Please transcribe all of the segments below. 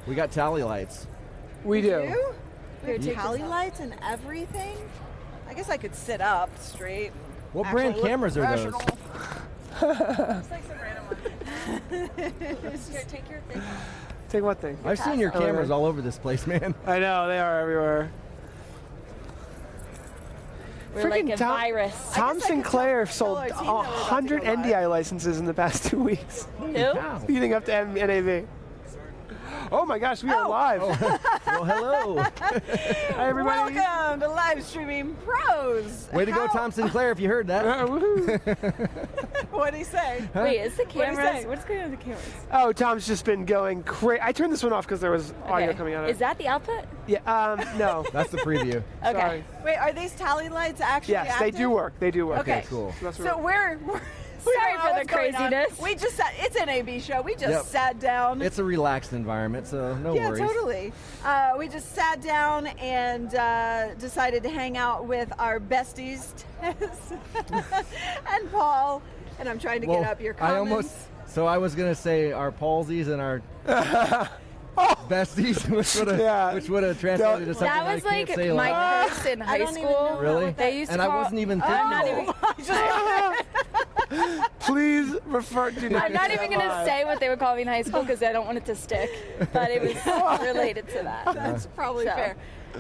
We got tally lights. We do. Here, tally lights and everything? I guess I could sit up straight. What brand cameras are those? Just like some random one. Here, take your thing. Take what thing? I've seen your cameras all over this place, man. I know, they are everywhere. We're like a virus. Tom Sinclair sold 100 NDI licenses in the past 2 weeks. Who? Leading up to NAB. Oh my gosh, we are live. Well, hello. Hi, everybody. Welcome to Live Streaming Pros. Way to go, Tom Sinclair, if you heard that. What did he say? Wait, is the cameras? say? What's going on with the cameras? Oh, Tom's just been going crazy. I turned this one off because there was audio coming out of it. Is that the output? Yeah, no. That's the preview. Okay. Sorry. Wait, are these tally lights actually Yes, active? they do work. They do work. Okay, cool. So we're Sorry for the what's going on. craziness. We just sat, it's an NAB show. We just sat down. It's a relaxed environment, so no worries. Yeah, totally. We just sat down and decided to hang out with our besties, Tess and Paul. And I'm trying to get up your comments. I was going to say our palsies and our besties, which would have translated to something that was I can't like say my curse in high school. Really? They used to I call, wasn't even thinking. I'm not even. Please refer to I'm not even going to say what they would call me in high school because I don't want it to stick. But it was related to that. That's probably fair.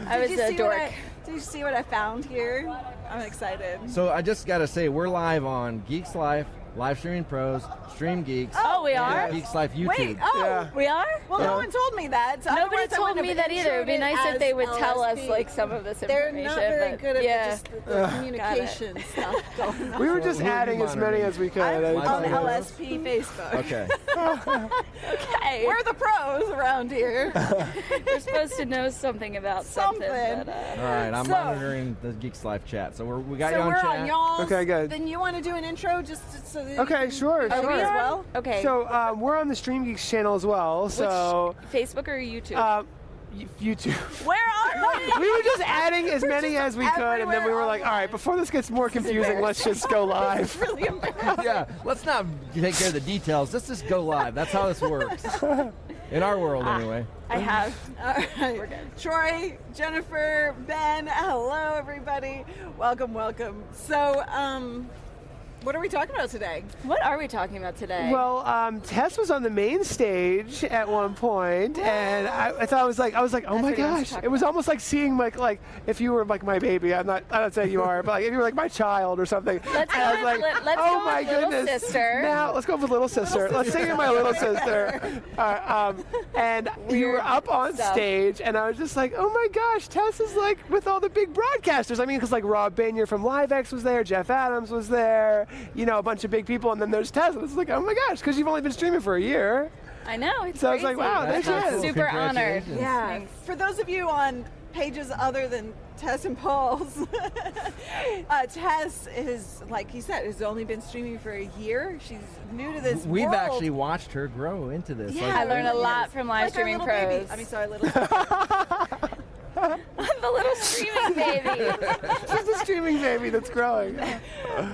I was a dork. Did you see what I found here? I'm excited. So I just got to say, we're live on Geeks Life, Live Streaming Pros, StreamGeeks. Oh, we are? Geeks Life YouTube. Wait, We are? Well, no one told me that. So Nobody told me that either. It would be nice if they would tell us like some of this They're information. not very good at just the communication stuff going on. We were just adding as many as we could. I'm on LSP Facebook. Okay. Okay. We're the pros around here. We're supposed to know something about something. But, all right, I'm monitoring the Geeks Life chat. So we got you on we're chat. on y'all. Okay, good. Then you want to do an intro just so that Okay, you can sure. as well? Okay. So we're on the StreamGeeks channel as well. So Facebook or YouTube? YouTube. Where are we? We were just adding as many as we could, and then we were like, all right, before this gets more confusing, let's just go live. Really embarrassing. Yeah, let's not take care of the details. Let's just go live. That's how this works. In our world, anyway. I have. All right. We're good. Troy, Jennifer, Ben, hello everybody. Welcome, welcome. So, what are we talking about today? What are we talking about today? Well, Tess was on the main stage at one point, and I thought I was like, oh my gosh, it was almost like seeing like if you were like my baby. I'm not saying you are, but like if you were like my child or something. Let's and I was go like, with, oh my little goodness, sister. now let's go with little sister. Let's say you're my little sister. And you were up on stage, and I was just like, oh my gosh, Tess is like with all the big broadcasters. I mean, because like Rob Banier from LiveX was there, Jeff Adams was there, you know, a bunch of big people, and then there's Tess. It's like, oh my gosh, because you've only been streaming for a year. I know. It's So I was crazy. like, wow, there she That's is. cool. Super honored. Congratulations. Yeah. Thanks. For those of you on pages other than Tess and Paul's, Tess is, like he said, has only been streaming for a year. She's new to this We've world. actually watched her grow into this. Yeah, Like, I learned a really lot is. from Live Like our Streaming little baby. Pros. I mean, sorry, little. I'm the little streaming baby. She's the streaming baby that's growing.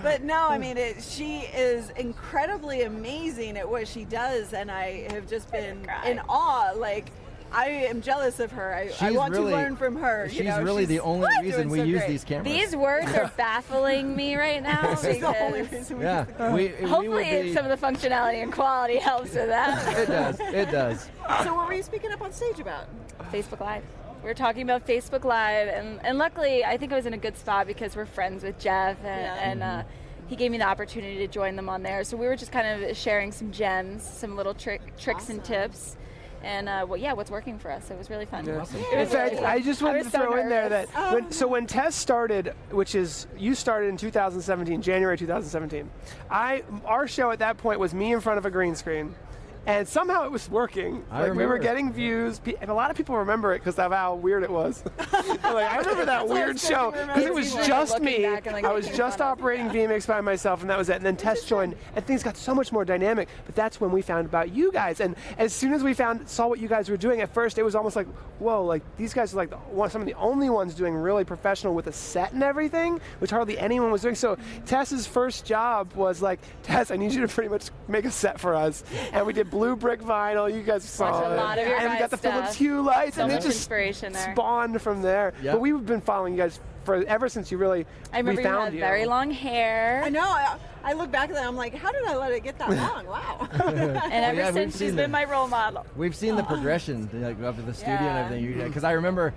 But no, I mean, she is incredibly amazing at what she does, and I have just been in awe. Like, I am jealous of her. I want to learn from her. She's really the only reason we use these cameras. These words are baffling me right now. She's the only because reason we Yeah. use the hopefully some of the functionality and quality helps with that. It does. It does. So what were you speaking up on stage about? Facebook Live. We're talking about Facebook Live, and luckily I think I was in a good spot because we're friends with Jeff, and he gave me the opportunity to join them on there. So we were just kind of sharing some gems, some little tricks and tips. And what's working for us? It was really fun. Awesome. In fact, I just wanted to throw in there that when Tess started, which is you started in 2017, January 2017, our show at that point was me in front of a green screen. And somehow it was working. Like we were getting views, and a lot of people remember it because of how weird it was. Like, I remember that weird show because it was just me. I was just operating vMix by myself, and that was it. And then Tess joined, and things got so much more dynamic. But that's when we found about you guys. And as soon as we saw what you guys were doing, at first it was almost like, whoa, like these guys are like some of the only ones doing really professional with a set and everything, which hardly anyone was doing. So Tess's first job was like, Tess, I need you to pretty much make a set for us. And we did blue brick vinyl. You guys saw Watch it. a lot of your and we got the Philips Hue lights, so and it much just inspiration there. spawned from there. Yep. But we've been following you guys ever since you really I remember we you found had you. very long hair. I know. I look back at that. I'm like, how did I let it get that long? Wow. And ever yeah, since she's been my role model. We've seen the progression, like, up to the studio Yeah. and everything. Because I remember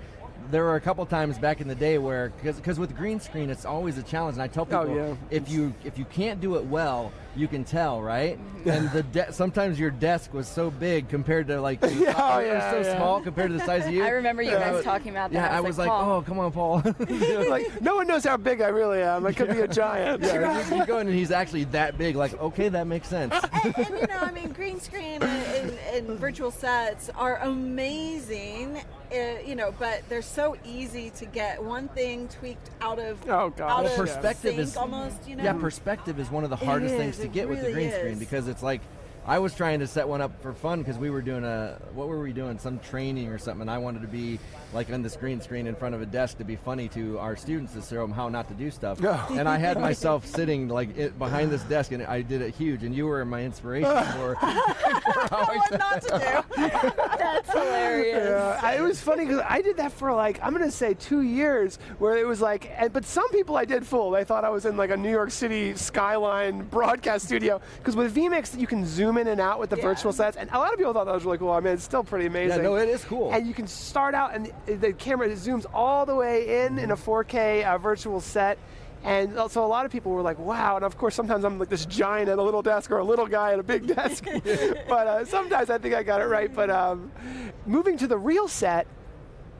there were a couple times back in the day where, because with green screen, it's always a challenge. And I tell people, if you can't do it well, you can tell, right? And sometimes your desk was so big compared to it was so small compared to the size of you. I remember you guys talking about that. Yeah, I was like, Paul. oh, come on, Paul. Like, no one knows how big I really am. I could be a giant. Yeah, you go in and he's actually that big. Like, okay, that makes sense. and green screen and virtual sets are amazing. But they're so easy to get one thing tweaked out of perspective is almost. Yeah, perspective is one of the hardest things to get with the green screen, because it's like, I was trying to set one up for fun because we were doing some training or something, and I wanted to be like on this green screen in front of a desk to be funny to our students, to show them how not to do stuff. And I had myself sitting behind this desk, and I did it huge, and you were my inspiration for what not to do. That's hilarious. Yeah, it was funny because I did that for I'm going to say 2 years, where it was but some people I did fool. They thought I was in a New York City skyline broadcast studio, because with vMix you can zoom in and out with the virtual sets, and a lot of people thought that was really cool. I mean, it's still pretty amazing. Yeah, no, it is cool. And you can start out, and the camera zooms all the way in a 4K virtual set. And so a lot of people were like, wow. And of course, sometimes I'm like this giant at a little desk, or a little guy at a big desk. But sometimes I think I got it right. But moving to the real set,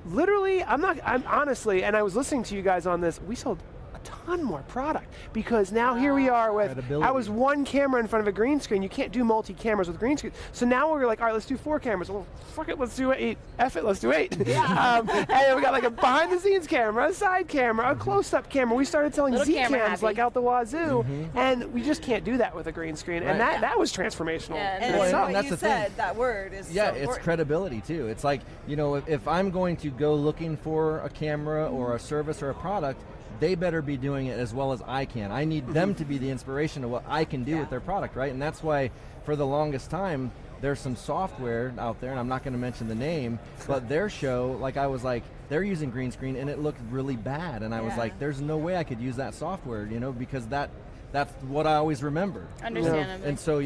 literally, I'm honestly, and I was listening to you guys on this, we sold a ton more product, because now here we are with, I was one camera in front of a green screen. You can't do multi-cameras with green screen. So now we're like, all right, let's do 4 cameras. Well, fuck it, let's do 8. F it, let's do 8. And then we got a behind-the-scenes camera, a side camera, a close-up camera. We started selling Z-cams out the wazoo, and we just can't do that with a green screen. And that was transformational. Yeah, and what you said, that word is so important. It's credibility too. It's like, if I'm going to go looking for a camera or a service or a product, they better be doing it as well as I can. I need them to be the inspiration of what I can do with their product, right? And that's why, for the longest time, there's some software out there, and I'm not going to mention the name, but their show, I was like, they're using green screen, and it looked really bad, and I was like, there's no way I could use that software, because that's what I always remember. Understandably. And so,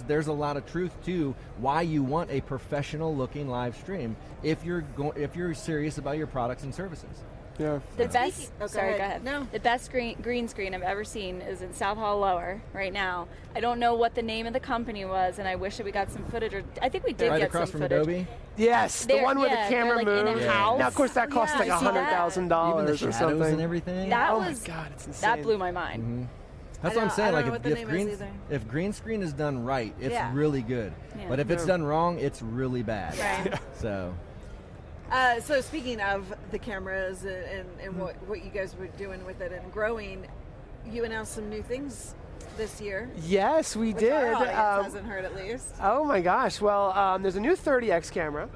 there's a lot of truth to why you want a professional-looking live stream if you're serious about your products and services. Yeah. The best. go ahead. No. The best green screen I've ever seen is in South Hall Lower right now. I don't know what the name of the company was, and I wish that we got some footage. I think we did get some from footage. Adobe? Yes, the one where the camera moves. In a house. Now, of course, that cost $100,000 Even the or shadows something. and everything. Oh my God, it's insane. That blew my mind. That's what I'm saying. I don't know what the name is either. If green screen is done right, it's really good. Yeah. But if it's done wrong, it's really bad. Right. So. So speaking of the cameras and what you guys were doing with it and growing, you announced some new things this year. Yes, we did. Our audience hasn't heard, at least. Oh my gosh! Well, there's a new 30x camera.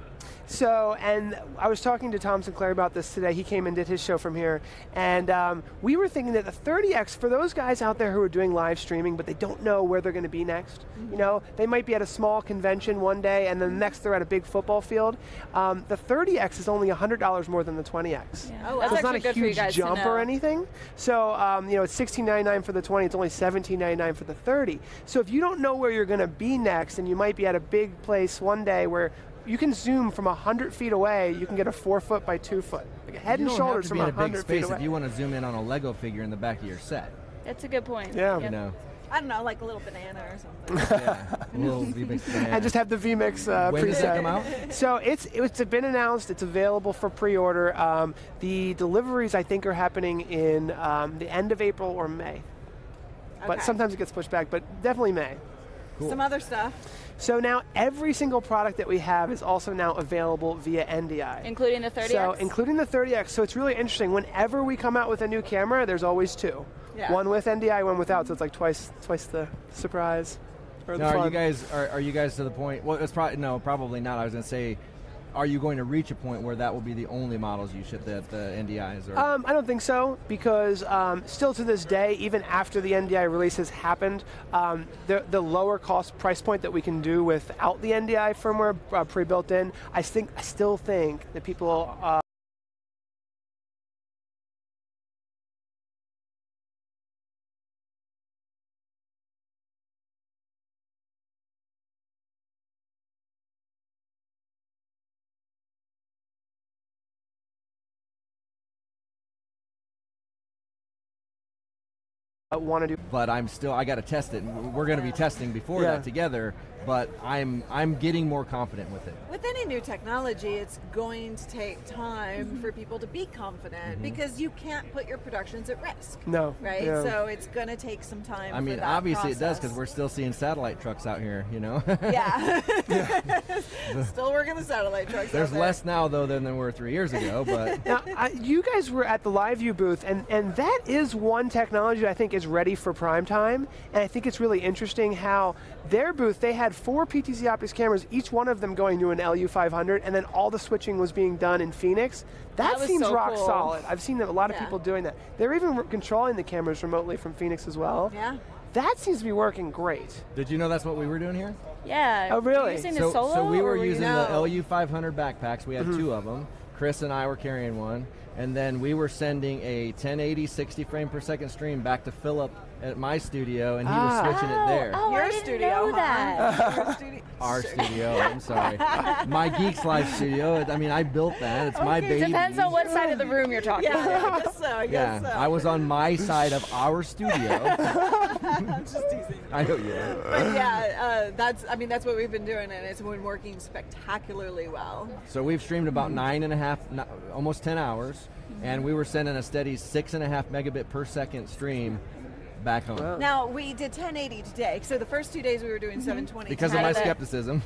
So, and I was talking to Tom Sinclair about this today. He came and did his show from here, and we were thinking that the 30x, for those guys out there who are doing live streaming, but they don't know where they're going to be next. They might be at a small convention one day, and then the next they're at a big football field. The 30x is only $100 more than the 20x. Yeah. Oh, wow. So it's not a good for you huge guys jump to know. or anything. So, it's $16.99 for the 20. It's only $17.99 for the 30. So if you don't know where you're going to be next, and you might be at a big place one day where you can zoom from 100 feet away, you can get a 4 foot by 2 foot. Head and shoulders from 100 feet away. If you want to zoom in on a Lego figure in the back of your set. That's a good point. Yeah. I don't know, like a little banana or something. A little vMix banana. And just have the vMix When preset. does it come out? So it's been announced. It's available for pre-order. The deliveries, I think, are happening in the end of April or May. But sometimes it gets pushed back, but definitely May. Cool. Some other stuff. So now every single product that we have is also now available via NDI. Including the 30X? So including the 30X. So it's really interesting. Whenever we come out with a new camera, there's always 2. Yeah. One with NDI, one without. So it's like twice the surprise. Or the Now, fun. are you guys to the point? Well, it's probably not. I was going to say, are you going to reach a point where that will be the only models you ship that the NDIs? Or? I don't think so, because still to this day, even after the NDI release has happened, the lower cost price point that we can do without the NDI firmware pre-built in, I still think that people want to do. But I got to test it. We're going to be testing before that together, but I'm getting more confident with it. With any new technology, it's going to take time for people to be confident because you can't put your productions at risk. No. Right? Yeah. So it's going to take some time. I mean, for that obviously process. it does, because we're still seeing satellite trucks out here, you know? Yeah. Still working the satellite trucks. There's out there. less now, though, than there were 3 years ago, but... Now, you guys were at the LiveView booth, and that is one technology that I think is ready for prime time, and I think it's really interesting how their booth, they had 4 PTZ Optics cameras, each one of them going to an LU500, and then all the switching was being done in Phoenix. That seems so rock solid. I've seen a lot of people doing that. They're even controlling the cameras remotely from Phoenix as well. Yeah. That seems to be working great. Did you know that's what we were doing here? Yeah. Oh, really? Using the Solo, so we were or using the LU500 backpacks. We had 2 of them. Chris and I were carrying one. And then we were sending a 1080 60 frame per second stream back to Philip at my studio, and he was switching it there. Oh, Your I didn't studio, know that. Your studio. Our studio, I'm sorry. My Geeks Live studio, I mean, I built that. It's my baby. Depends on what side of the room you're talking about. I guess so. I guess so. I was on my side of our studio. I'm just teasing. I know you are. But yeah, that's what we've been doing, and it's been working spectacularly well. So we've streamed about 9.5, almost 10 hours, and we were sending a steady 6.5 megabit per second stream back home. Wow. Now, we did 1080 today, so the first 2 days we were doing 720. Because of my skepticism.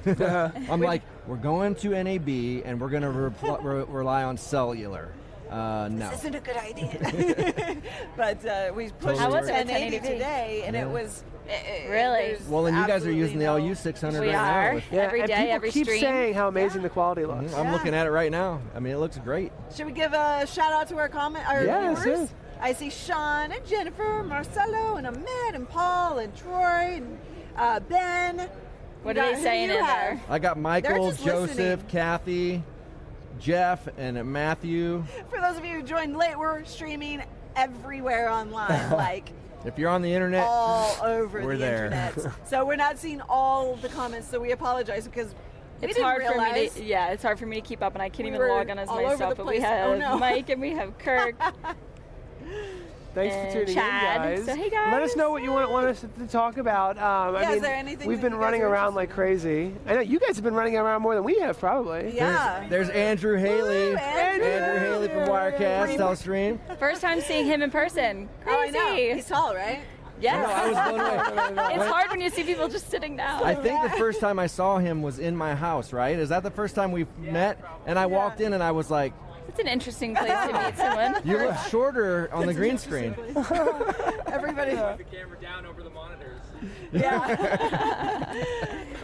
I'm like, we're going to NAB, and we're going to rely on cellular. No. This isn't a good idea. But we pushed How to was it 1080 today, and it was... Really? Well, and you guys are using the LU600 We right are. now. With, Every and day, people every keep stream. saying how amazing the quality looks. I'm looking at it right now. I mean, it looks great. Should we give a shout out to our Yes, viewers? yes. I see Sean and Jennifer, Marcelo and Ahmed and Paul and Troy and Ben. What are they saying in there? I got Michael, just Joseph, listening. Kathy, Jeff, and Matthew. For those of you who joined late, we're streaming everywhere online, like If you're on the internet, all over we're the there. internet. So we're not seeing all the comments, so we apologize because we It's didn't hard for me realize. to, it's hard for me to keep up, and I can't We even were log on as all over myself. the But we place. have Oh, no. Mike and we have Kirk. Thanks for And tuning Chad. in, guys. So, hey, guys. Let us know what you want us to talk about. Is there anything we've that been you guys running are around like crazy. I know you guys have been running around more than we have, probably. Yeah. There's Andrew Haley. Woo, Andrew. Haley from Wirecast, Telestream. First time seeing him in person. Oh, I know. Crazy. He's tall, right? Yes. I was blown away. It's hard when you see people just sitting down. I think the first time I saw him was in my house, right? Is that the first time we've met? And I walked in and I was like, It's an interesting place to meet someone. you look shorter on the green screen. Everybody. The camera down over the monitors. Yeah.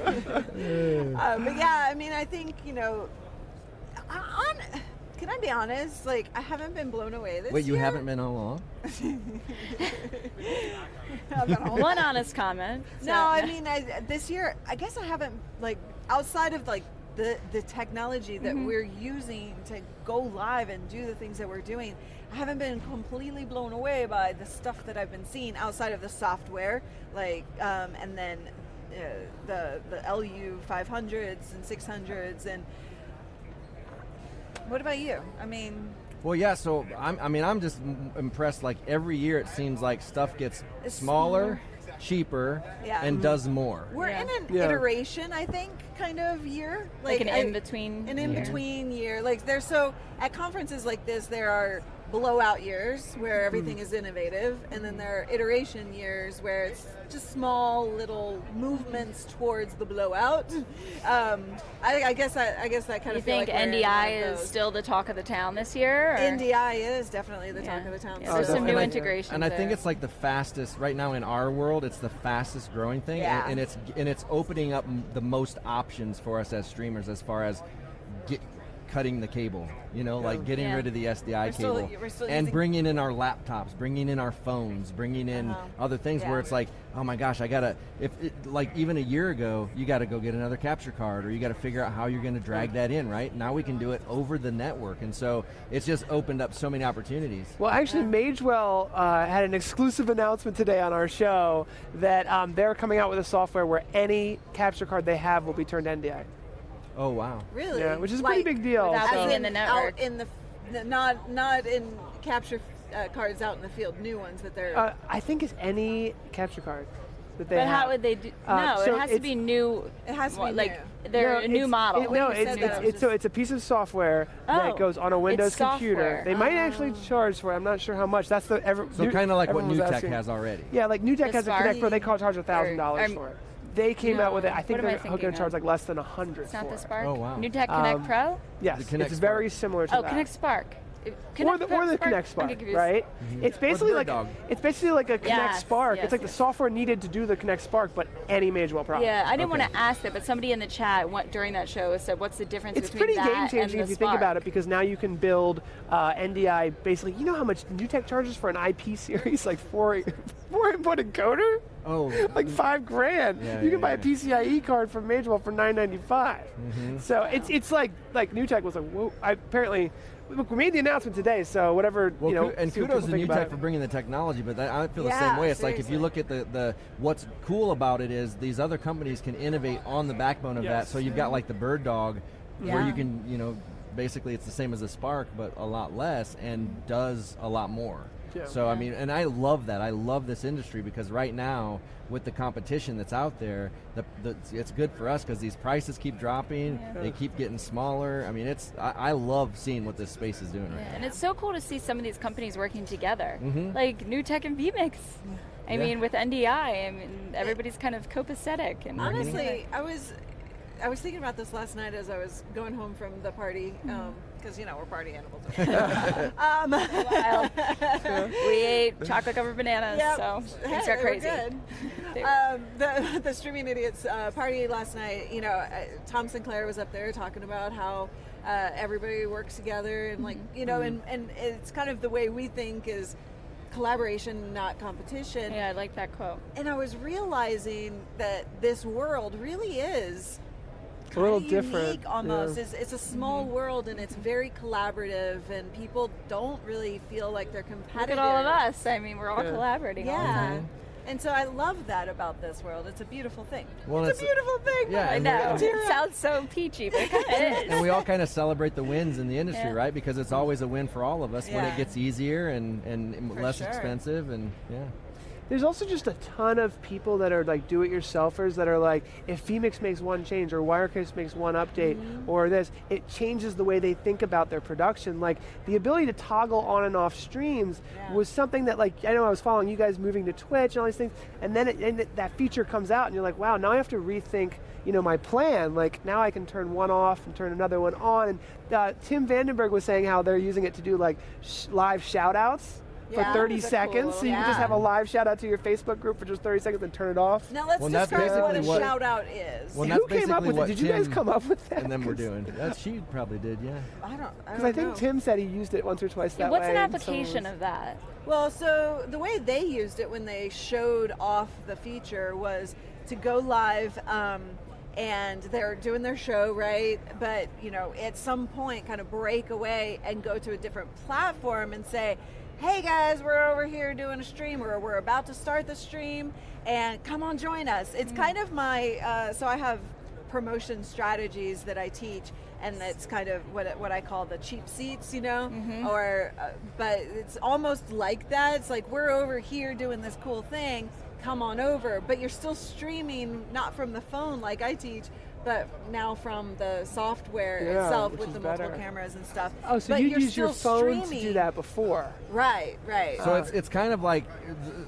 But yeah, I mean, I think, can I be honest? Like, I haven't been blown away this year. Wait, you haven't been all along? One honest comment. No, I mean, this year, I guess I haven't, like, outside of, like, the technology that we're using to go live and do the things that we're doing, I haven't been completely blown away by the stuff that I've been seeing outside of the software, like, and then the LU 500s and 600s. And what about you? I mean... Well, yeah, so I'm just impressed. Like, every year it seems like stuff gets smaller, cheaper, and does more. We're in an iteration, I think, kind of year. Like an in-between An in-between year. Like, at conferences like this, there are blowout years where everything is innovative, and then there are iteration years where it's just small little movements towards the blowout. I guess that kind You of feel think like we're in one NDI of is those. still the talk of the town this year? Or? NDI is definitely the talk of the town. Yeah, there's some new And integrations. And I think there. it's like the fastest right now in our world. It's the fastest growing thing, Yeah. and it's opening up the most options for us as streamers as far as cutting the cable, like getting rid of the SDI cable, we're still and bringing in our laptops, bringing in our phones, bringing in other things where it's like, oh my gosh, like even a year ago, you got to go get another capture card, or you got to figure out how you're going to drag that in, right? Now we can do it over the network, and so it's just opened up so many opportunities. Well, actually, Magewell had an exclusive announcement today on our show that they're coming out with a software where any capture card they have will be turned NDI. Oh wow! Really? Yeah, which is a pretty big deal. Without being in the network. Out in not in capture cards out in the field, new ones that they're. I think it's any capture card that they But have. how would they do? No, so it has to be new. It has to be like new. they're a new model. It's a piece of software that goes on a Windows computer. They might actually charge for it. I'm not sure how much. That's so kind of like what NewTek has already. Yeah, like NewTek has a Spark? Connect Pro. They charge $1,000 for it. They came out with it. I think they're going to charge like less than $100. It's not the Spark. Oh wow! NewTek Connect Pro. Yes, it's very similar to that. Connect Spark. Or the Connect Spark, right? Mm-hmm. It's basically like a Connect Spark. It's like the software needed to do the Connect Spark, but any Magewell product. Yeah, I didn't want to ask that, but somebody in the chat during that show said, "What's the difference between that and the Spark?" It's pretty game changing if you think about it, because now you can build NDI. Basically, you know how much NewTek charges for an IP series, like four input encoder. Oh, like $5,000. Yeah, you can buy a PCIe card from Magewell for $995. Mm-hmm. So it's like NewTek was like, whoa. Apparently, look, we made the announcement today. So whatever and kudos to NewTek for bringing the technology. But I feel the same way. It's like if you look at the what's cool about it is these other companies can innovate on the backbone of that. So you've got like the Bird Dog, where you can basically it's the same as a Spark but a lot less and does a lot more. Yeah. So I mean, and I love that. I love this industry because right now, with the competition that's out there, it's good for us because these prices keep dropping. Yeah. They keep getting smaller. I mean, I love seeing what this space is doing right now. And it's so cool to see some of these companies working together, like NewTek and vMix. I mean, with NDI, I mean, everybody's kind of copacetic. And honestly, I was thinking about this last night as I was going home from the party, because we're party animals. We ate chocolate covered bananas, so things got crazy. The Streaming Idiots party last night, Tom Sinclair was up there talking about how everybody works together and and it's kind of the way we think is collaboration, not competition. Yeah, I like that quote. And I was realizing that this world really is a little different, unique almost. Yeah. It's a small world and it's very collaborative and people don't really feel like they're competitive. Look at all of us. I mean, we're all collaborating all the time. And so I love that about this world. It's a beautiful thing. Well, it's a beautiful thing. Yeah, I know. It sounds so peachy, but it kind of is. And we all kind of celebrate the wins in the industry, right? Because it's always a win for all of us when it gets easier and less expensive. And there's also just a ton of people that are like do-it-yourselfers that are like, if vMix makes one change or Wirecast makes one update or this, it changes the way they think about their production. Like the ability to toggle on and off streams was something that, like, I know I was following you guys moving to Twitch and all these things, and then that feature comes out and you're like, wow, now I have to rethink my plan. Like now I can turn one off and turn another one on. And Tim Vandenberg was saying how they're using it to do like live shout-outs. For 30 seconds, cool, so you can just have a live shout out to your Facebook group for just 30 seconds and turn it off. Now let's describe what a shout out is. Well, who came up with it? Did you guys come up with that? And then we're doing. She probably did, yeah. I don't Because I think Tim said he used it once or twice that way. What's an application of that? Well, so the way they used it when they showed off the feature was to go live and they're doing their show, right? But, at some point kind of break away and go to a different platform and say, hey guys, we're over here doing a stream, or we're about to start the stream, and come on, join us. It's kind of my, so I have promotion strategies that I teach, and it's kind of what I call the cheap seats, or, but it's almost like that. It's like, we're over here doing this cool thing, come on over, but you're still streaming, not from the phone like I teach, but now from the software itself with the multiple cameras and stuff. Oh, so you use your phone to do that before. Right. So it's kind of like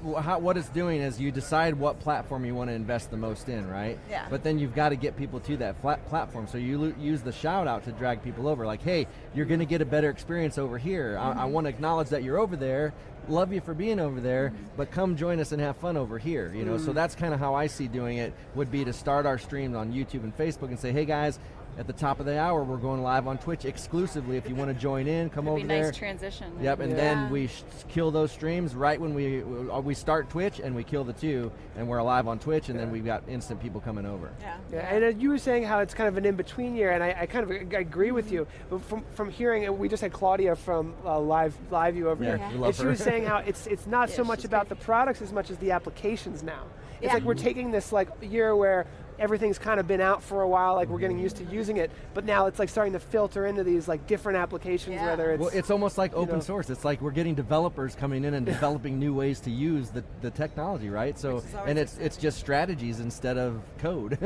what it's doing is you decide what platform you want to invest the most in, right? Yeah. But then you've got to get people to that platform. So you use the shout out to drag people over. Like, hey, you're going to get a better experience over here. I want to acknowledge that you're over there. Love you for being over there, but come join us and have fun over here. So that's kind of how I see doing it, would be to start our streams on YouTube and Facebook and say, hey guys, at the top of the hour, we're going live on Twitch exclusively. If you want to join in, come over there. Nice transition. Yep, and then we kill those streams right when we start Twitch, and we kill the 2, and we're live on Twitch, and then we've got instant people coming over. And you were saying how it's kind of an in-between year, and I kind of agree with you. But from hearing, we just had Claudia from LiveView over here, and she was saying how it's not so much about the products as much as the applications now. It's like we're taking this like year where everything's kind of been out for a while, like we're getting used to using it, but now it's like starting to filter into these like different applications, whether it's... Well, it's almost like open source. It's like we're getting developers coming in and developing new ways to use the technology, right? So, and it's just strategies instead of code.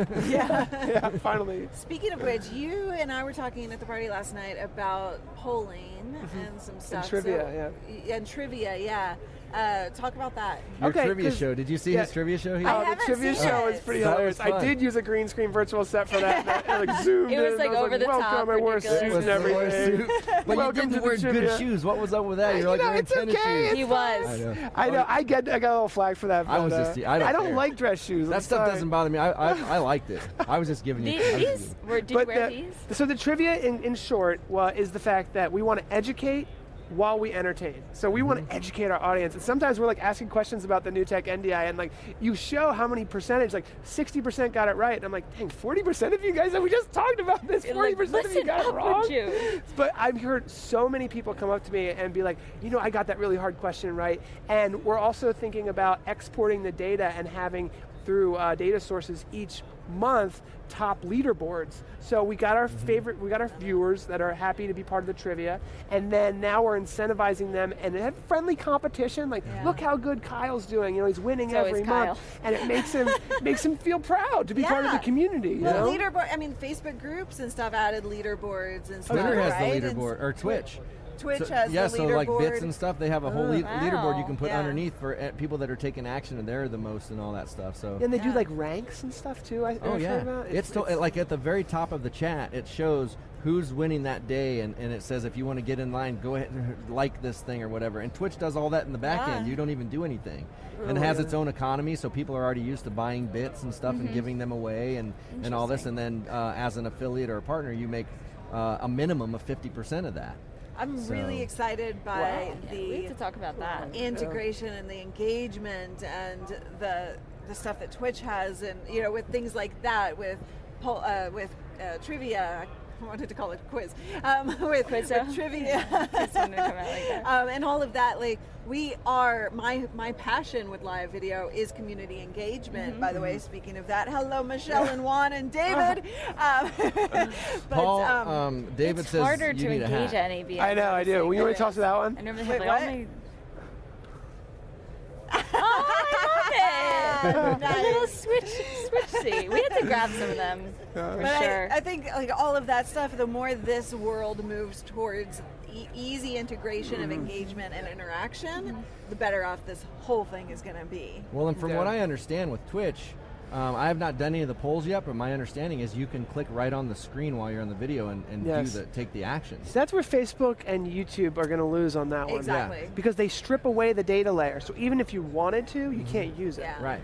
Finally. Speaking of which, you and I were talking at the party last night about polling and some stuff. And trivia, And trivia, talk about that. Your trivia show. Did you see his trivia show? The trivia show is pretty hilarious. I did use a green screen virtual set for that. And like zoomed it was like over the top. Welcome, I wore a suit and everything. But you didn't wear good shoes. What was up with that? You're like wearing tennis shoes. He was. I know. I got a little flag for that. I was just. I don't like dress shoes. That stuff doesn't bother me. I liked it. I was just giving you. Did you wear these? So the trivia, in short, is the fact that we want to educate while we entertain. So we want to educate our audience. And sometimes we're like asking questions about the new tech NDI, and like you show how many percentage, like 60% got it right. And I'm like, dang, 40% of you guys, we just talked about this, 40% of you got it wrong. But I've heard so many people come up to me and be like, I got that really hard question right. And we're also thinking about exporting the data and having through data sources each month top leaderboards. So we got our we got our viewers that are happy to be part of the trivia, and then now we're incentivizing them and have friendly competition. Like, look how good Kyle's doing. He's winning every month, and it makes him feel proud to be part of the community. Leaderboard. I mean, Facebook groups and stuff added leaderboards and stuff. Twitter has the leaderboard, or Twitch. Twitch has the leaderboard. So like bits and stuff, they have a whole leaderboard you can put underneath for people that are taking action, and they're the most and all that stuff. So and they do like ranks and stuff too. It's like at the very top of the chat, it shows who's winning that day, and it says if you want to get in line, go ahead and like this thing or whatever. And Twitch does all that in the back end. You don't even do anything. And it has its own economy, so people are already used to buying bits and stuff and giving them away and all this. And then as an affiliate or a partner, you make a minimum of 50% of that. I'm really excited by we have to talk about that integration and the engagement and the stuff that Twitch has, and with things like that, with trivia. I wanted to call it quiz. With trivia and all of that. Like, we are my passion with live video is community engagement. By the way, speaking of that, hello Michelle and Juan and David. Paul, David it's says harder you to need engage at NAB. I know, I do. You want to toss to that one? I normally have I love it. A little switch. We had to grab some of them for sure. I think like all of that stuff, the more this world moves towards easy integration of engagement and interaction, the better off this whole thing is going to be. Well, and from what I understand with Twitch, I have not done any of the polls yet, but my understanding is you can click right on the screen while you're on the video and take the actions. So that's where Facebook and YouTube are going to lose on that one. Exactly. Because they strip away the data layer. So even if you wanted to, you can't use it. Right.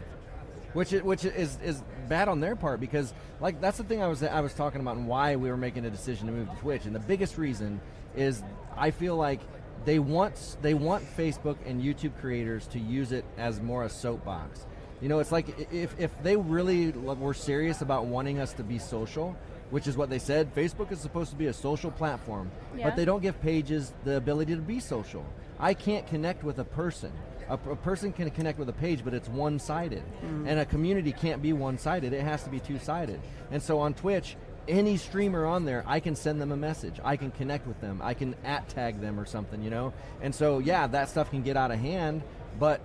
Which is bad on their part, because like that's the thing I was talking about and why we were making a decision to move to Twitch. And the biggest reason is I feel like they want Facebook and YouTube creators to use it as more a soapbox. It's like if they really were serious about wanting us to be social, which is what they said, Facebook is supposed to be a social platform, but they don't give pages the ability to be social. I can't connect with a person. A person can connect with a page, but it's one-sided. And a community can't be one-sided. It has to be two-sided. And so on Twitch, any streamer on there, I can send them a message. I can connect with them. I can @tag them or something, And so, that stuff can get out of hand, but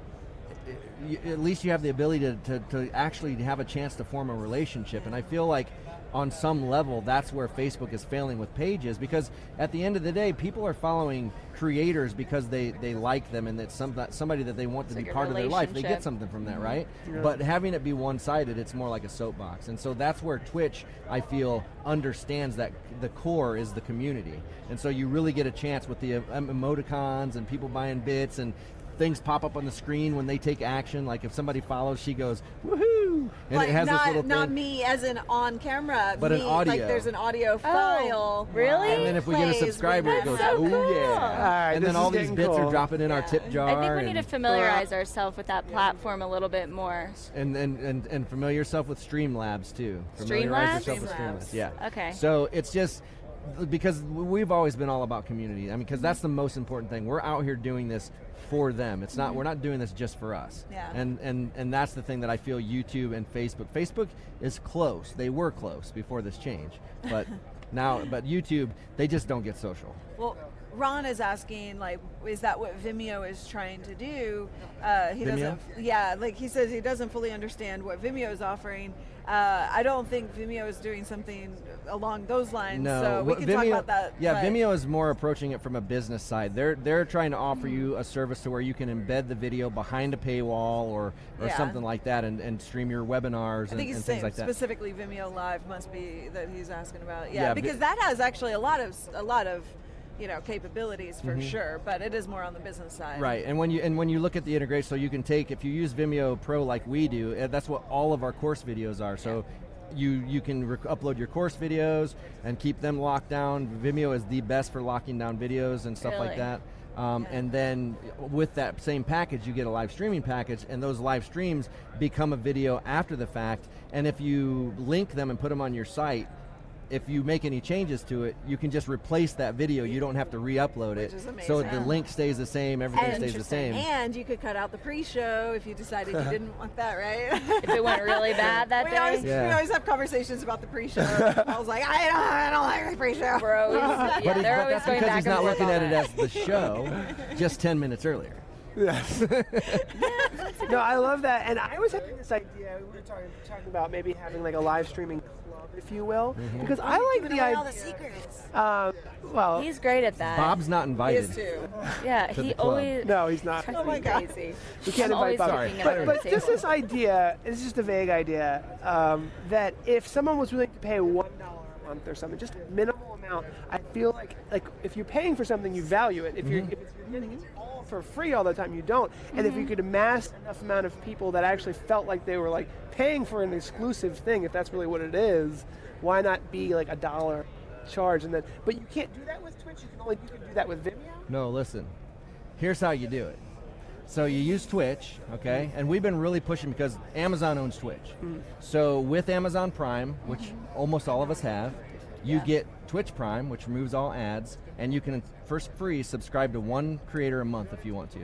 at least you have the ability to actually have a chance to form a relationship. And I feel like on some level that's where Facebook is failing with pages, because at the end of the day people are following creators because they like them and it's somebody that they want to be part of their life. They get something from that, right? But having it be one-sided, it's more like a soapbox. And so that's where Twitch, I feel, understands that the core is the community. And so you really get a chance with the emoticons and people buying bits and things pop up on the screen when they take action. Like if somebody follows, she goes, woohoo! And like it has not, this little thing. Not me as in on camera, but an audio. Like there's an audio file. Really? And then if we get a subscriber, it goes, so oh cool. yeah. All right, and then all these bits are dropping in our tip jar. I think we need to familiarize ourselves with that platform a little bit more. And familiar yourself with Streamlabs too. Familiarize yourself with Streamlabs. Yeah. Okay. So it's just because we've always been all about community. I mean, because that's the most important thing. We're out here doing this for them. It's not. We're not doing this just for us. Yeah. And that's the thing that I feel YouTube and Facebook is close. They were close before this change, but but YouTube, they just don't get social. Well, Ron is asking, like, is that what Vimeo is trying to do? He Vimeo? doesn't. He says he doesn't fully understand what Vimeo is offering. I don't think Vimeo is doing something along those lines. No, so we can talk about that. Yeah, Vimeo is more approaching it from a business side. They're trying to offer you a service to where you can embed the video behind a paywall or something like that, and stream your webinars and things like that. Specifically, Vimeo Live must be that he's asking about. Yeah, because that has actually a lot of capabilities for sure, but it is more on the business side. Right, and when you look at the integration, so you can take, if you use Vimeo Pro like we do, that's what all of our course videos are. So you can upload your course videos and keep them locked down. Vimeo is the best for locking down videos and stuff like that. And then with that same package, you get a live streaming package, and those live streams become a video after the fact. And if you link them and put them on your site, if you make any changes to it, you can just replace that video. You don't have to re-upload it. So the link stays the same, everything stays the same. And you could cut out the pre-show if you decided you didn't want that, right? If it went really bad that day. We always have conversations about the pre-show. I was like, I don't like the pre-show. Bro, but that's because he's not looking at it as the show, just 10 minutes earlier. Yes. No, I love that. And I was having this idea, we were talking about maybe having like a live streaming club, if you will, because I like the idea. All the secrets. Well, he's great at that. Bob's not invited. He is too. Yeah, he always. No, he's not. Oh my God. Crazy. We can't invite Bob. But just this idea, it's just a vague idea, that if someone was willing to pay $1 a month or something, just a minimal amount, I feel like if you're paying for something, you value it. If you're getting it all for free all the time, you don't. And if you could amass enough amount of people that actually felt like they were like paying for an exclusive thing, if that's really what it is, why not be like $1 charge? And then, but you can't do that with Twitch. You can do that with Vimeo. No, listen. Here's how you do it. So you use Twitch, okay? And we've been really pushing because Amazon owns Twitch. So with Amazon Prime, which almost all of us have, you get Twitch Prime, which removes all ads, and you can first free subscribe to one creator a month if you want to.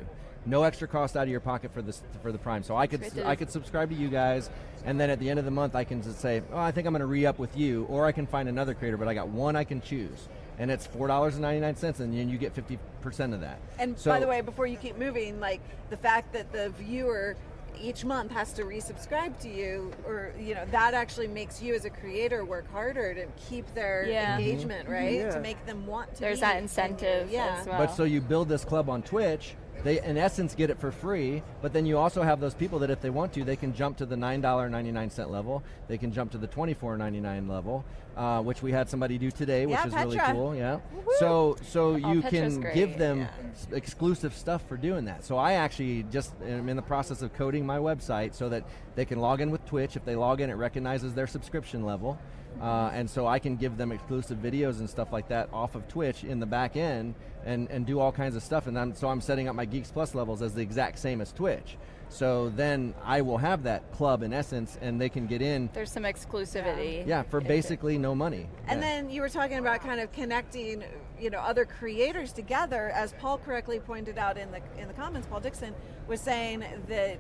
No extra cost out of your pocket for the Prime. So I could subscribe to you guys, and then at the end of the month I can just say, oh, I think I'm going to re-up with you, or I can find another creator, but I got one I can choose. And it's $4.99, and then you get 50% of that. And by the way, before you keep moving, like the fact that the viewer each month has to resubscribe to you, or that actually makes you as a creator work harder to keep their engagement, right? To make them want to. There's that incentive as well. But so you build this club on Twitch. They, in essence, get it for free, but then you also have those people that if they want to, they can jump to the $9.99 level. They can jump to the $24.99 level, which we had somebody do today, which is really cool. Yeah. So you can give them exclusive stuff for doing that. So I actually just am in the process of coding my website so that they can log in with Twitch. If they log in, it recognizes their subscription level. And so I can give them exclusive videos and stuff like that off of Twitch in the back end and do all kinds of stuff. And so I'm setting up my Geeks Plus levels as the exact same as Twitch. So then I will have that club in essence, and they can get in. There's some exclusivity. Yeah, for basically no money. And then you were talking about kind of connecting, other creators together. As Paul correctly pointed out in the comments, Paul Dixon was saying that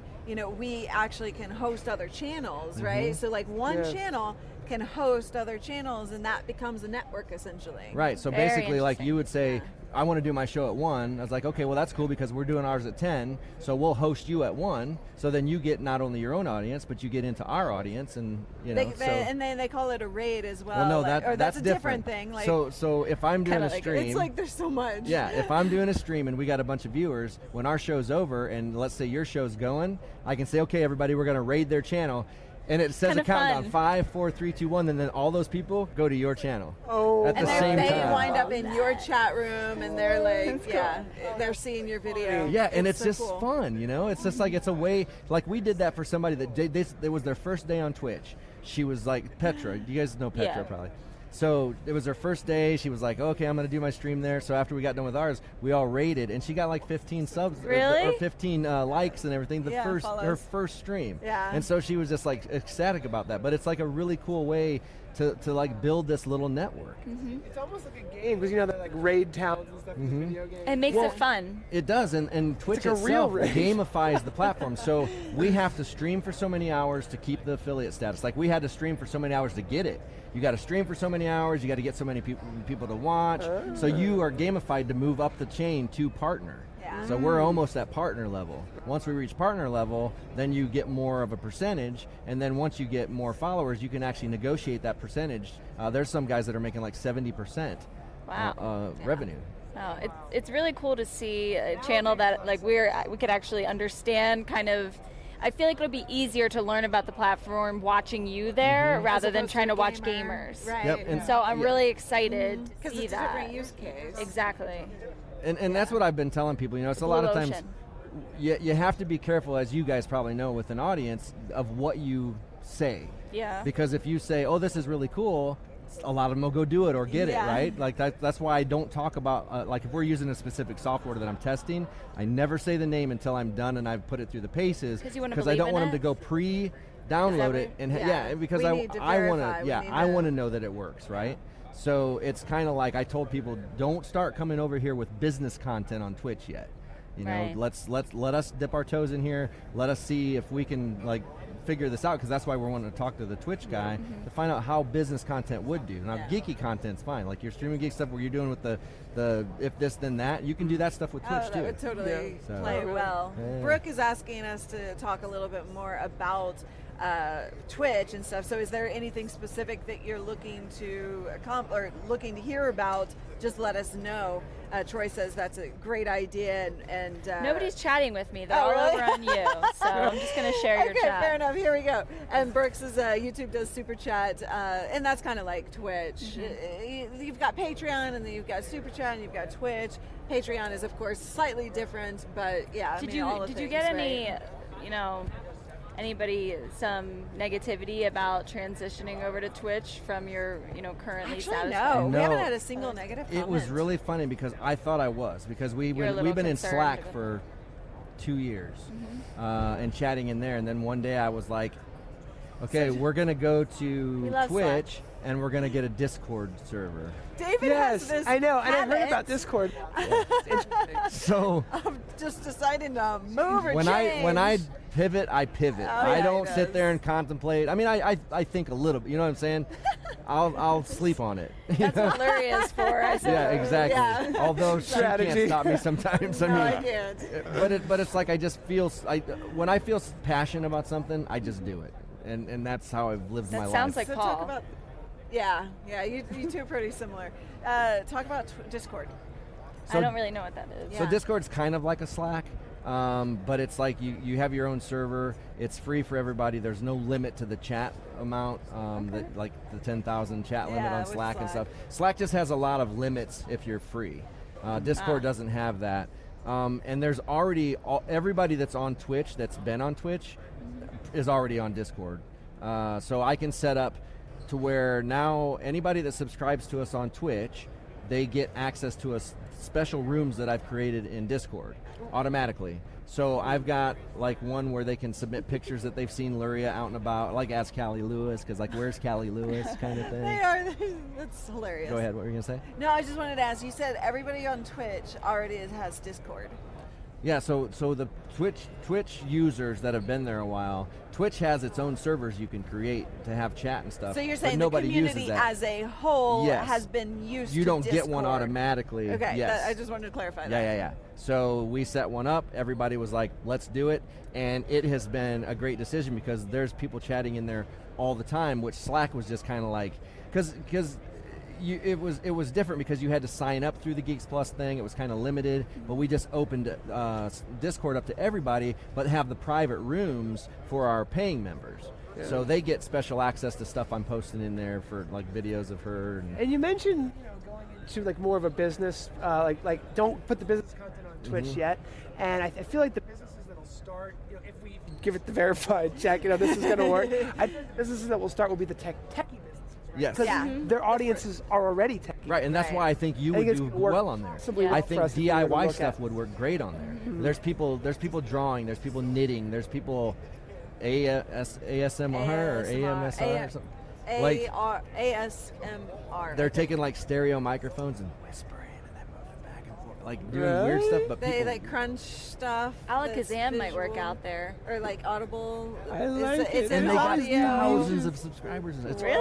we actually can host other channels, right? So like one channel can host other channels, and that becomes a network essentially. Right. So basically, like you would say, I want to do my show at 1. I was like, okay, well that's cool because we're doing ours at 10, so we'll host you at 1. So then you get not only your own audience, but you get into our audience, and and then they call it a raid as well. Well, no, that's a different thing. Like, so if I'm doing a stream, it's like there's so much. Yeah, if I'm doing a stream and we got a bunch of viewers, when our show's over, and let's say your show's going, I can say, okay, everybody, we're going to raid their channel. And it says Kinda a countdown, fun. 5, 4, 3, 2, 1, and then all those people go to your channel. Oh, at the And same they time. wind up in your chat room, and they're like, they're seeing your video. Yeah, and it's so just cool. fun, you know? It's just like, it's a way, like we did that for somebody that it was their first day on Twitch. She was like, Petra, you guys know Petra probably. So it was her first day. She was like, okay, I'm going to do my stream there. So after we got done with ours, we all rated, and she got like 15 subs, Really? or 15 likes and everything. Her follows. first stream. Yeah. And so she was just like ecstatic about that. But it's like a really cool way to like build this little network. It's almost like a game because you know they're like raid towns and stuff in the video game. It makes it fun. It does, and Twitch like a real itself race. gamifies the platform. So we have to stream for so many hours to keep the affiliate status. Like we had to stream for so many hours to get it. You got to stream for so many hours. You got to get so many people to watch. So you are gamified to move up the chain to partner. Yeah. So we're almost at partner level. Once we reach partner level, then you get more of a percentage, and then once you get more followers, you can actually negotiate that percentage. There's some guys that are making like 70% revenue. Wow, it's really cool to see a channel that like we could actually understand kind of. I feel like it'll be easier to learn about the platform watching you there rather than trying to watch gamers. Right. Yep, and So I'm really excited to Because see it's a that. different use case. Exactly. And that's what I've been telling people. You know, it's a lot of times you have to be careful, as you guys probably know, with an audience of what you say. Yeah. Because if you say, "Oh, this is really cool," a lot of them will go do it or get it, right? Like that's why I don't talk about like if we're using a specific software that I'm testing, I never say the name until I'm done and I've put it through the paces because I don't want them to go download it and because I want to know that it works, right? So it's kind of like I told people, don't start coming over here with business content on Twitch yet. You know, let us dip our toes in here. Let us see if we can like figure this out, because that's why we're wanting to talk to the Twitch guy to find out how business content would do. Now, geeky content's fine, like your StreamGeeks stuff where you're doing with the if this then that. You can do that stuff with Twitch too. That would totally play well. Yeah. Brooke is asking us to talk a little bit more about Twitch and stuff. So is there anything specific that you're looking to or looking to hear about? Just let us know. Troy says that's a great idea, and Nobody's chatting with me. They're Oh, all really? over on you. So I'm just going to share your Okay, chat. fair enough. Here we go. And Brooke says YouTube does super chat, and that's kind of like Twitch. You've got Patreon, and then you've got super chat, and you've got Twitch. Patreon is of course slightly different, but yeah. Did all the you things, get right? any, anybody some negativity about transitioning over to Twitch from your, currently Actually, satisfied? no. We No. haven't had a single negative comment. It was really funny because I thought I was, because we've been in Slack for 2 years and chatting in there, and then one day I was like, okay, we're going to go to Twitch and we're going to get a Discord server. David has this I know, and I habit heard about Discord. It's interesting. So of just deciding to move or when change. I pivot, I pivot. Oh, I yeah, don't he sit does. there and contemplate. I mean, I think a little bit, you know what I'm saying? I'll sleep on it. That's what Lurie is for, I suppose. Yeah, exactly. Yeah. Although she Strategy. can't stop me sometimes. I No, mean, I can't. but it's like I just feel when I feel passionate about something, I just do it, and that's how I've lived my life. Sounds like So Paul. talk about, you two are pretty similar. Talk about Discord. So- I don't really know what that is. Yeah. So Discord's kind of like a Slack, but it's like you have your own server. It's free for everybody. There's no limit to the chat amount, like the 10,000 chat limit on with Slack and Slack. stuff. Slack just has a lot of limits if you're free. Discord doesn't have that. And there's already everybody that's on Twitch, that's been on Twitch, is already on Discord. So I can set up to where now anybody that subscribes to us on Twitch, they get access to us special rooms that I've created in Discord automatically. So I've got like one where they can submit pictures that they've seen Luria out and about, like ask Callie Lewis, because like where's Callie Lewis kind of thing. They are. That's hilarious. Go ahead, what were you going to say? No, I just wanted to ask. You said everybody on Twitch already has Discord. Yeah, so the Twitch users that have been there a while, Twitch has its own servers you can create to have chat and stuff. So you're but saying the nobody community uses that. as a whole Yes. has been used You to don't Discord. get one automatically. Okay, Yes. I just wanted to clarify that. Yeah. So we set one up. Everybody was like, let's do it. And it has been a great decision because there's people chatting in there all the time, which Slack was just kind of like, because it was different because you had to sign up through the Geeks Plus thing. It was kind of limited, but we just opened Discord up to everybody, but have the private rooms for our paying members. So they get special access to stuff I'm posting in there for like videos of her. And you mentioned going into like more of a business, like don't put the business content on Twitch yet. And I feel like the businesses that'll start, if we give it the verified check, this is going to work. I think the businesses that will start will be the techie businesses. Yes. Because their audiences are already techie. Right, and that's why I think you would do well on there. I think DIY stuff would work great on there. There's people drawing, there's people knitting, there's people ASMR or AMSR or something. ASMR. They're taking like stereo microphones and whispering and then moving back and forth, like doing weird stuff. But they like crunch stuff. Alakazam might work out there, or like Audible. I like it. And they got thousands of subscribers. It's crazy.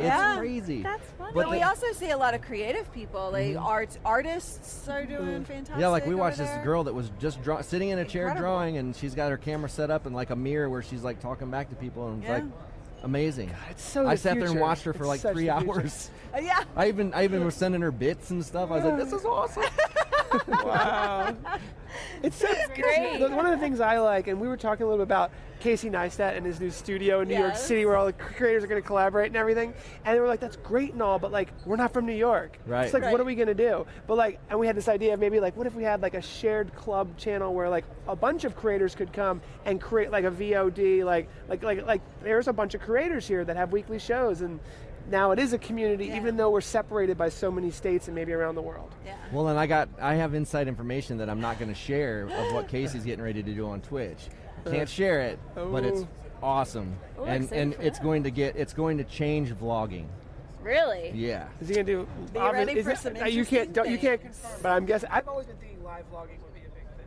It's crazy. That's funny. But we also see a lot of creative people, like artists are doing fantastic. Yeah, like we watched this girl that was just sitting in a chair drawing, and she's got her camera set up in like a mirror where she's like talking back to people, and it's like amazing. God, it's so I sat there and watched her for like 3 hours. Yeah. I even was sending her bits and stuff. I was like, this is awesome. Wow. It's so great. One of the things I like, and we were talking a little bit about Casey Neistat and his new studio in New York City where all the creators are going to collaborate and everything. And they were like, that's great and all, but like, we're not from New York. Right. It's like, what are we going to do? But like, and we had this idea of maybe like, what if we had like a shared club channel where like a bunch of creators could come and create like a VOD, like there's a bunch of creators here that have weekly shows, and now it is a community, even though we're separated by so many states and maybe around the world. Yeah. Well, and I have inside information that I'm not going to share of what Casey's getting ready to do on Twitch. Can't share it, but it's awesome, and it's going to change vlogging. Really? Yeah. Is he going to do? Are you ready for some interesting things? You can't confirm, but I'm guessing. I've always been thinking live vlogging would be a big thing.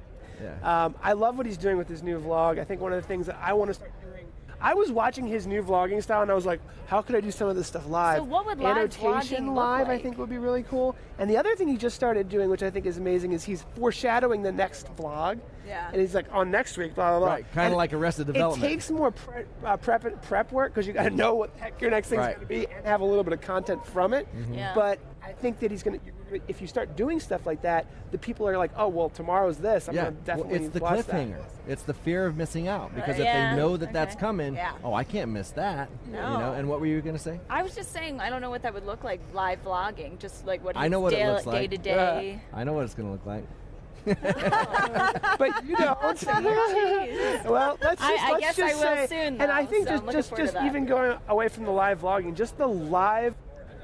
Yeah. I love what he's doing with his new vlog. I think one of the things that I want to start doing. I was watching his new vlogging style, and I was like, how could I do some of this stuff live? So what would live Annotation vlogging live, look like? I think, would be really cool. And the other thing he just started doing, which I think is amazing, is he's foreshadowing the next vlog. Yeah. And he's like, on next week, blah, blah, blah. Right, kind of like Arrested Development. It takes more prep work, because you got to know what the heck your next thing's going to be and have a little bit of content from it. Yeah. But I think that he's going to, if you start doing stuff like that, the people are like, oh, well, tomorrow's this. I'm going to definitely it's the watch cliffhanger. that. It's the fear of missing out, because if Yeah. they know that that's coming, Yeah. oh, I can't miss that. No. You know. And what were you going to say? I was just saying, I don't know what that would look like live vlogging, just like what I know what it looks like. day to day. I know what it's going to look like. But you don't. Well, let's I just guess I will say, soon, and I though, think so I'm looking just forward to that. even going away from the live vlogging, just the live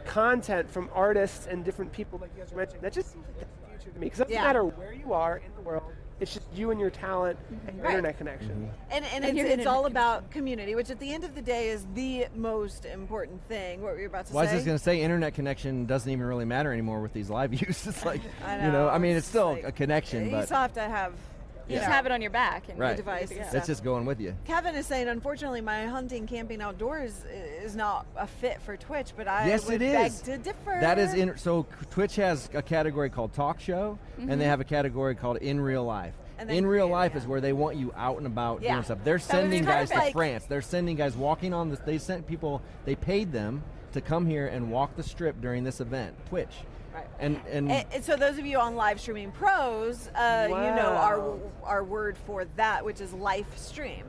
content from artists and different people like you guys mentioned, that just seems like the future to me. Because it doesn't matter where you are in the world, it's just you and your talent and your internet connection. And it's all about community, which at the end of the day is the most important thing. What were you about to say? Well, I was just going to say, internet connection doesn't even really matter anymore with these live views. It's like, I know, I mean, it's still like, a connection, you but still have to have. You just have it on your back. And Right. your device and it's stuff. just going with you. Kevin is saying, unfortunately, my hunting, camping outdoors is not a fit for Twitch, but I Yes, would it beg is. to differ. That is so Twitch has a category called talk show, and they have a category called in real life. And then In real creative, life is where they want you out and about Yeah. doing stuff. They're would be sending guys to perfect. France. They're sending guys walking on the. They sent people. They paid them to come here and walk the strip during this event. Twitch. Right. And so those of you on Live Streaming Pros, you know our word for that, which is live stream,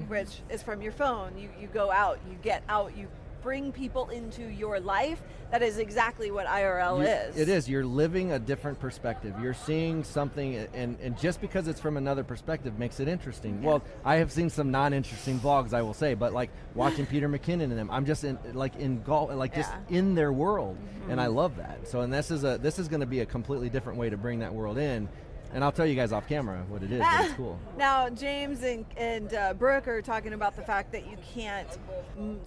which is from your phone. You go out, you get out, you bring people into your life. That is exactly what IRL is. It is. You're living a different perspective. You're seeing something, and just because it's from another perspective makes it interesting. Yeah. Well, I have seen some non-interesting vlogs, I will say, but like watching Peter McKinnon and them, I'm just just in their world, and I love that. So, and this is going to be a completely different way to bring that world in. And I'll tell you guys off camera what it is, but it's cool. Now, James and Brooke are talking about the fact that you can't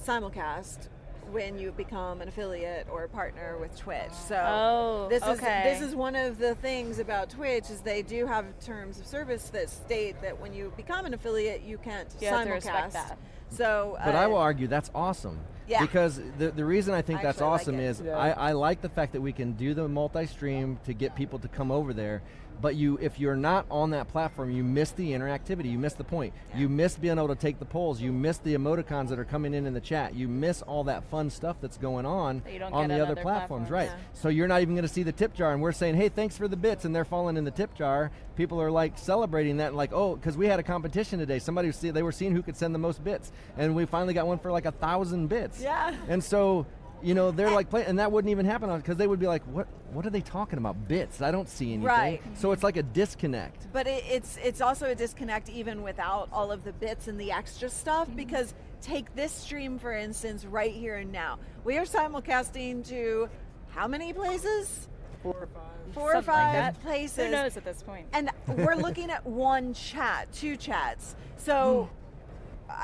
simulcast when you become an affiliate or a partner with Twitch. So this is one of the things about Twitch is they do have terms of service that state that when you become an affiliate, you can't simulcast. Have to respect that. So, but I will argue that's awesome. Yeah. Because the reason I think that's awesome like is I like the fact that we can do the multi-stream to get people to come over there. But if you're not on that platform, you miss the interactivity. You miss the point. Yeah. You miss being able to take the polls. You miss the emoticons that are coming in the chat. You miss all that fun stuff that's going on the other platforms. Right. Yeah. So you're not even going to see the tip jar. And we're saying, hey, thanks for the bits. And they're falling in the tip jar. People are like celebrating that. Like, oh, because we had a competition today. They were seeing who could send the most bits. And we finally got one for like 1,000 bits. Yeah. And so, they're like playing, and that wouldn't even happen because they would be like, what are they talking about? Bits? I don't see anything. Right. So it's like a disconnect. But it's also a disconnect even without all of the bits and the extra stuff, because take this stream, for instance, right here and now. We are simulcasting to how many places? 4 or 5. 4 or 5 places. Who knows at this point? And we're looking at one chat, 2 chats. So...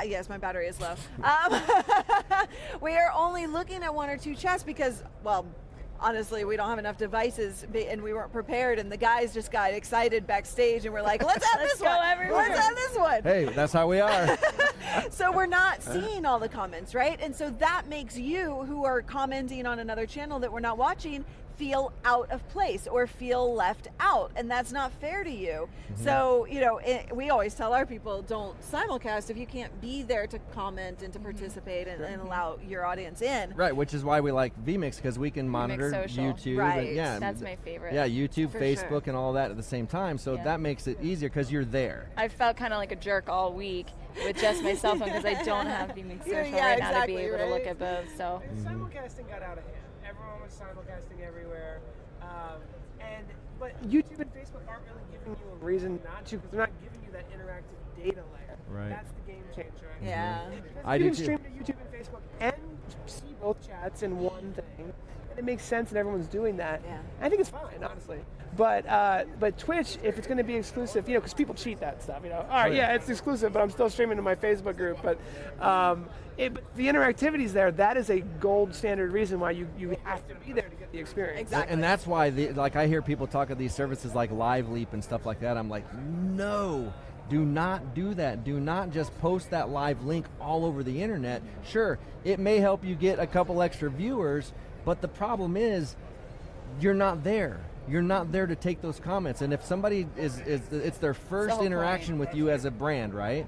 yes, my battery is low. We are only looking at 1 or 2 chats because, well, honestly, we don't have enough devices, and we weren't prepared, and the guys just got excited backstage, and we're like, let's add this one. Everywhere. Let's add this one. Hey, that's how we are. So we're not seeing all the comments, right? And so that makes you, who are commenting on another channel that we're not watching, feel out of place or feel left out, and that's not fair to you. Mm-hmm. So, we always tell our people, don't simulcast if you can't be there to comment and to participate and allow your audience in. Right, which is why we like vMix, because we can monitor YouTube. Right. And, that's my favorite. Yeah, YouTube, For Facebook, sure. and all that at the same time, so that makes it easier because you're there. I felt kind of like a jerk all week with just my cell phone because I don't have vMix Social right now to be able to look at both. So simulcasting got out of hand. Everyone was simulcasting everywhere, but YouTube and Facebook aren't really giving you a reason not to, because they're not giving you that interactive data layer. Right. That's the game changer. Yeah. I you do can too. stream to YouTube and Facebook and see both chats in one thing, and it makes sense, and everyone's doing that. Yeah. I think it's fine, honestly. But Twitch, if it's going to be exclusive, because people cheat that stuff, all right, yeah, it's exclusive, but I'm still streaming to my Facebook group. But but the interactivity's there. That is a gold standard reason why you have to be there to get the experience. Exactly. And that's why, I hear people talk of these services like Live Leap and stuff like that. I'm like, no. Do not do that. Do not just post that live link all over the internet. Sure, it may help you get a couple extra viewers, but the problem is you're not there. You're not there to take those comments. And if somebody it's their first interaction with you as a brand, right?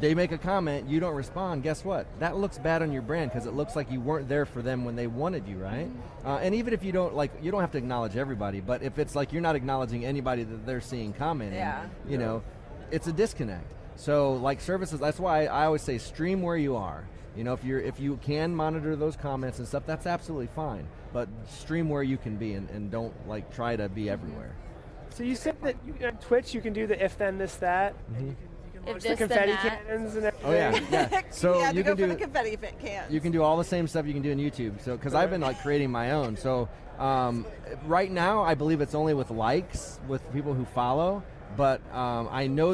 They make a comment, you don't respond, guess what? That looks bad on your brand because it looks like you weren't there for them when they wanted you, right? And even if you don't have to acknowledge everybody, but if it's like you're not acknowledging anybody that they're seeing commenting, it's a disconnect. So like services, that's why I always say stream where you are. If you can monitor those comments and stuff, that's absolutely fine. But stream where you can be and don't try to be everywhere. So you said that on Twitch you can do the if then this that. Mm-hmm. And the confetti cannons and everything. Oh yeah. So you can do the confetti cans. You can do all the same stuff you can do in YouTube. So because I've been creating my own. So right now I believe it's only with likes with people who follow. But I know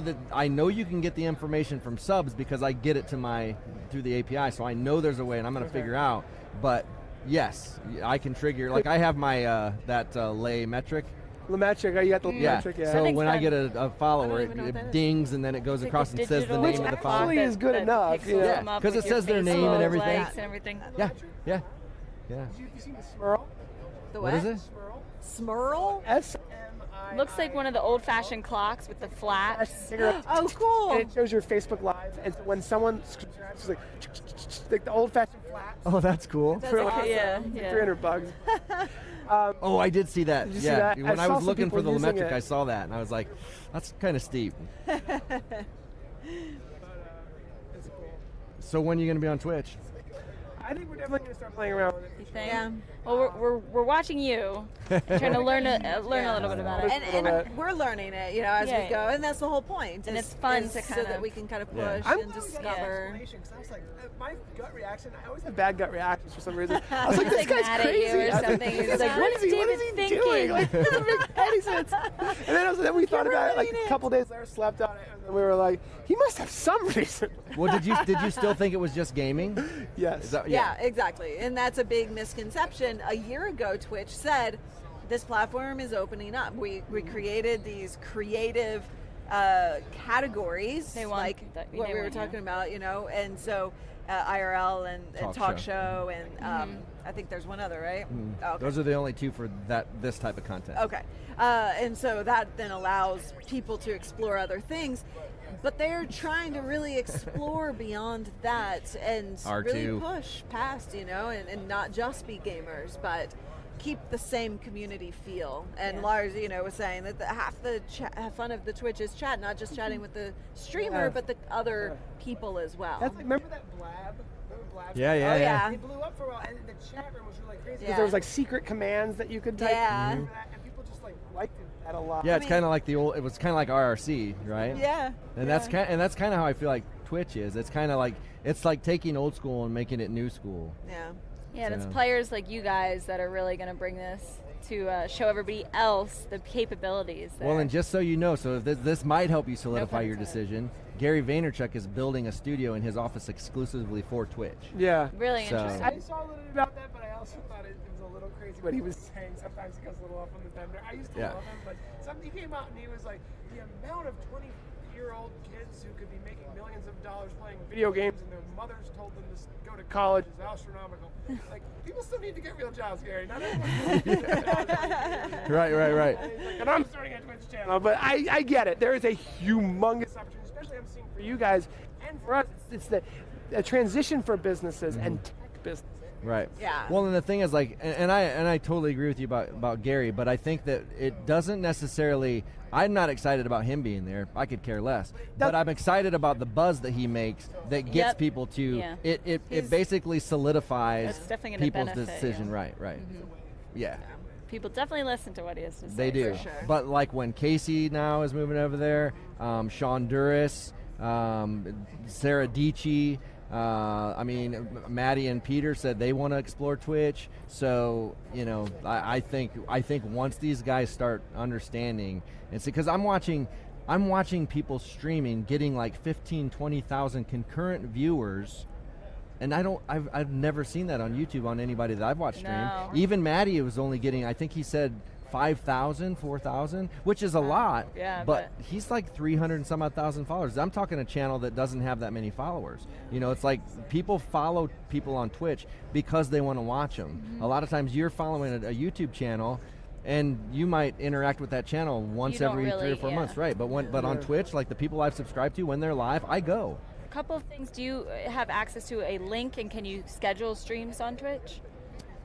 you can get the information from subs because I get it through the API. So I know there's a way, and I'm going to figure out. But yes, I can trigger. I have my that lay metric. Metric, you got the metric, yeah. So when I get a follower, it dings and then it goes across and says the name of the follower. Which actually is good enough. Yeah, because it says their name and everything. Yeah. Did you see the Smurl? The what is it? Smurl? S-M-I. Looks like one of the old-fashioned clocks with the flaps. Oh, cool. And it shows your Facebook Live, and so when someone subscribes, it's like the old-fashioned flaps. Oh, that's cool. For awesome. Yeah. $300. I did see that. Did you see that? When I was looking for the using metric, it. I saw that, and I was like, that's kind of steep. It's cool. So when are you going to be on Twitch? I think we're definitely going to start playing around with it. You think? Yeah. Well, we're watching you, and trying to learn a little bit about it. And we're learning it, as we go, and that's the whole point. And it's fun to so that we can kind of push and discover. Because I was like, my gut reaction, I always have bad gut reactions for some reason. I was like, He's this guy's mad crazy. at you or something. He's like, what is he doing? Like, it doesn't make any sense. And then we thought about it a couple days later, slept on it, and then we were like, he must have some reason. Well, did you still think it was just gaming? Yes. Yeah, exactly. And that's a big misconception. A year ago, Twitch said, this platform is opening up. We created these creative categories, like what we were talking about, and so IRL and talk show, and I think there's one other, right? Oh, okay. Those are the only two for this type of content. Okay, and so that then allows people to explore other things, but they're trying to really explore beyond that and R2. really push past, and not just be gamers, but keep the same community feel. And Lars, was saying that half the fun of the Twitch is chat, not just chatting with the streamer, but the other people as well. That's remember that Blab? Yeah. It blew up for a while, and the chat room was really crazy because there was like secret commands that you could type. Yeah. And people just liked that a lot. Yeah, it's kind of like it was kind of like RRC, right? Yeah. And that's kind of how I feel like Twitch is. It's kind of like taking old school and making it new school. Yeah. Yeah, and it's players like you guys that are really going to bring this to show everybody else the capabilities there. Well, and just so you know, so if this might help you solidify your decision, Gary Vaynerchuk is building a studio in his office exclusively for Twitch. Yeah. Really interesting. I saw a little bit about that, but I also thought it was a little crazy what he was saying. Sometimes he goes a little off on the bender. I used to love him, but something came out and he was like, the amount of 20-year-old kids who could be making millions of dollars playing video games and their mothers told them to go to college is astronomical. Like, people still need to get real jobs, Gary. Not everyone. Right. And I'm starting a Twitch channel, but I get it. There is a humongous opportunity, especially I'm seeing for you guys and for us. It's the transition for businesses and tech businesses. Right. Yeah. Well, and the thing is, like, and I totally agree with you about Gary, but I think that it doesn't necessarily. I'm not excited about him being there. I could care less. But I'm excited about the buzz that he makes that gets people to. Yeah. It basically solidifies people's decision. Yeah. Right. Mm-hmm. Yeah. People definitely listen to what he has to say. They do. For sure. But like when Casey now is moving over there, Sean Duras, Sarah Dici. Maddie and Peter said they want to explore Twitch. So, I think once these guys start understanding, and because I'm watching people streaming, getting like 15, 20,000 concurrent viewers, and I've never seen that on YouTube on anybody that I've watched stream. No. Even Maddie was only getting, I think he said 5,000, 4,000, which is a lot, but he's like 300 and some odd thousand followers. I'm talking a channel that doesn't have that many followers. It's like people follow people on Twitch because they want to watch them. A lot of times you're following a YouTube channel and you might interact with that channel once every 3 or 4 months, right? But on Twitch, like the people I've subscribed to, when they're live, I go. A couple of things. Do you have access to a link, and can you schedule streams on Twitch?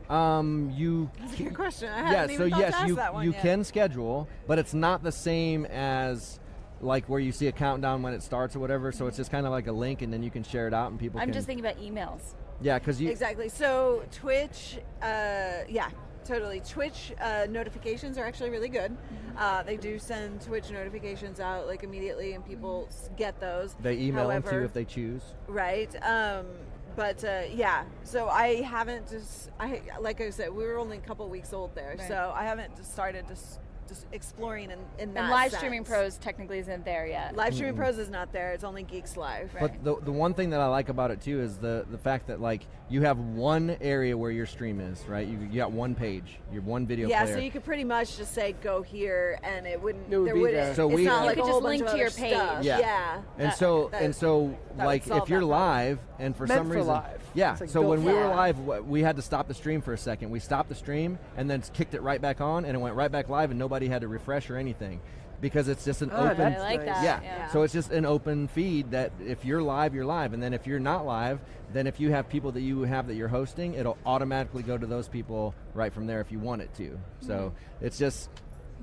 That's a good question. I haven't even thought to ask that one you yet. can schedule, but it's not the same as like where you see a countdown when it starts or whatever. So it's just kind of like a link, and then you can share it out, and people. I'm just thinking about emails. Yeah, because you exactly. So Twitch, totally. Twitch notifications are actually really good. They do send Twitch notifications out like immediately, and people get those. They email them too if they choose. Right. So I haven't like I said, we were only a couple weeks old there, so I haven't just started just exploring in that And Live sense. Streaming Pros technically isn't there yet. Live Streaming Pros is not there. It's only Geeks Live. But the one thing that I like about it too is the fact that like you have one area where your stream is, right? You got one page, your one video player. Yeah, so you could pretty much just say go here, and it wouldn't. It would be there. So it's not you like could a whole just bunch link of to your other page. stuff. Yeah. And so like solve if you're that problem. live and for Meant some for reason, live. yeah. It's like So built when we for were live. live, we had to stop the stream for a second. We stopped the stream and then kicked it right back on, and it went right back live, and nobody had to refresh or anything. Because it's just an open. that's I like nice. that. Yeah. So it's just an open feed that if you're live, you're live. And then if you're not live, then if you have people that you have that you're hosting, it'll automatically go to those people right from there if you want it to. So it's just.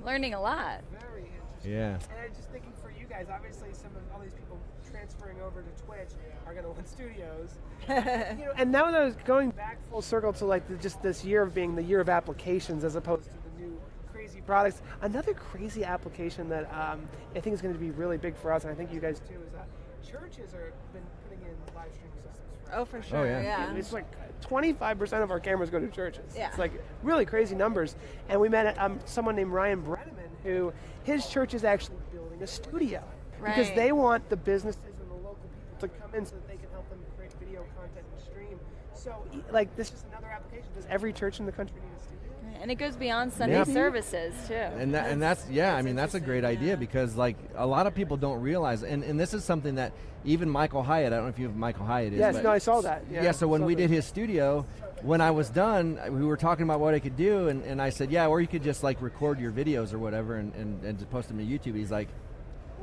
Learning a lot. Very interesting. Yeah. And I'm just thinking for you guys, obviously some of all these people transferring over to Twitch are going to want studios. And now that I was going back full circle to like just this year of being the year of applications as opposed to the new crazy products. Another crazy application that I think is going to be really big for us, and I think you guys too, is that churches have been putting in live streaming systems. Oh, for sure. Oh, yeah. It's like 25% of our cameras go to churches. Yeah. It's like really crazy numbers. And we met someone named Ryan Brenneman, who his church is actually building a studio because Right. they want the businesses and the local people to come in so that they can help them create video content and stream. So, like, this is another application. Does every church in the country need a studio? And it goes beyond Sunday services too. And that's I mean, that's a great idea, because like a lot of people don't realize, and this is something that even Michael Hyatt, I don't know if you know who Michael Hyatt is. Yes, no, I saw that. Yeah, so when we did his studio, when I was done, we were talking about what I could do, and I said, yeah, or you could just like record your videos or whatever and just post them to YouTube. He's like,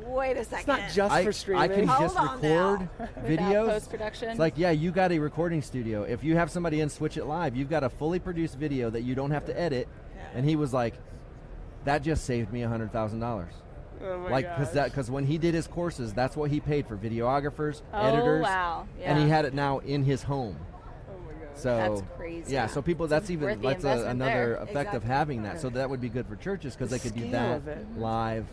wait a second. It's not just for streaming. I can just record videos. Post-production. It's like, yeah, you got a recording studio. If you have somebody in Switch It Live, you've got a fully produced video that you don't have to edit. And he was like, that just saved me $100,000. Oh my like, because when he did his courses, that's what he paid for videographers, editors, wow. and he had it now in his home. Oh my God. So that's crazy. Yeah, so people, that's another effect of having that. Okay. So that would be good for churches, because they could do scale that of it. live.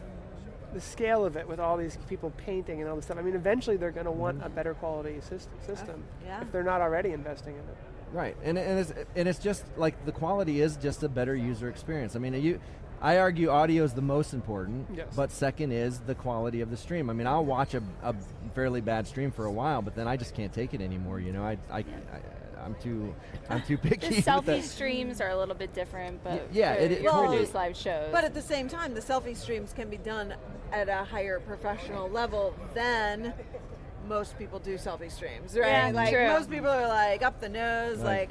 The scale of it with all these people painting and all this stuff. I mean, eventually they're going to want a better quality system if they're not already investing in it. Right, and it's just like the quality is just a better user experience. I mean, I argue audio is the most important, but second is the quality of the stream. I mean, I'll watch a fairly bad stream for a while, but then I just can't take it anymore. You know, I'm too picky. The selfie streams are a little bit different, but produce live shows. But at the same time, the selfie streams can be done at a higher professional level than most people do selfie streams, right? Yeah, like true. most people are like up the nose, like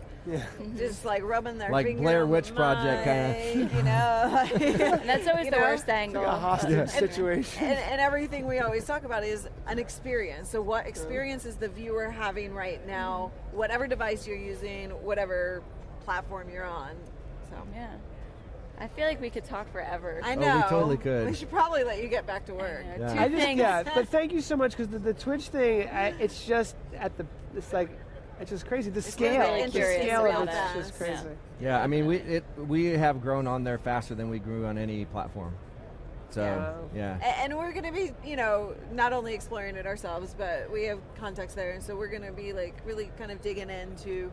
just like rubbing their finger Blair on Witch the Project mic, you know. And that's always the worst angle. It's like a hostage situation. And everything we always talk about is an experience. So what experience is the viewer having right now, whatever device you're using, whatever platform you're on. So yeah. I feel like we could talk forever. I know. Oh, we totally could. We should probably let you get back to work. But thank you so much, because the Twitch thing, it's just it's just crazy. The scale of it is just crazy. Yeah, I mean, we have grown on there faster than we grew on any platform. So, yeah. And we're going to be, not only exploring it ourselves, but we have contacts there, and so we're going to be like really kind of digging into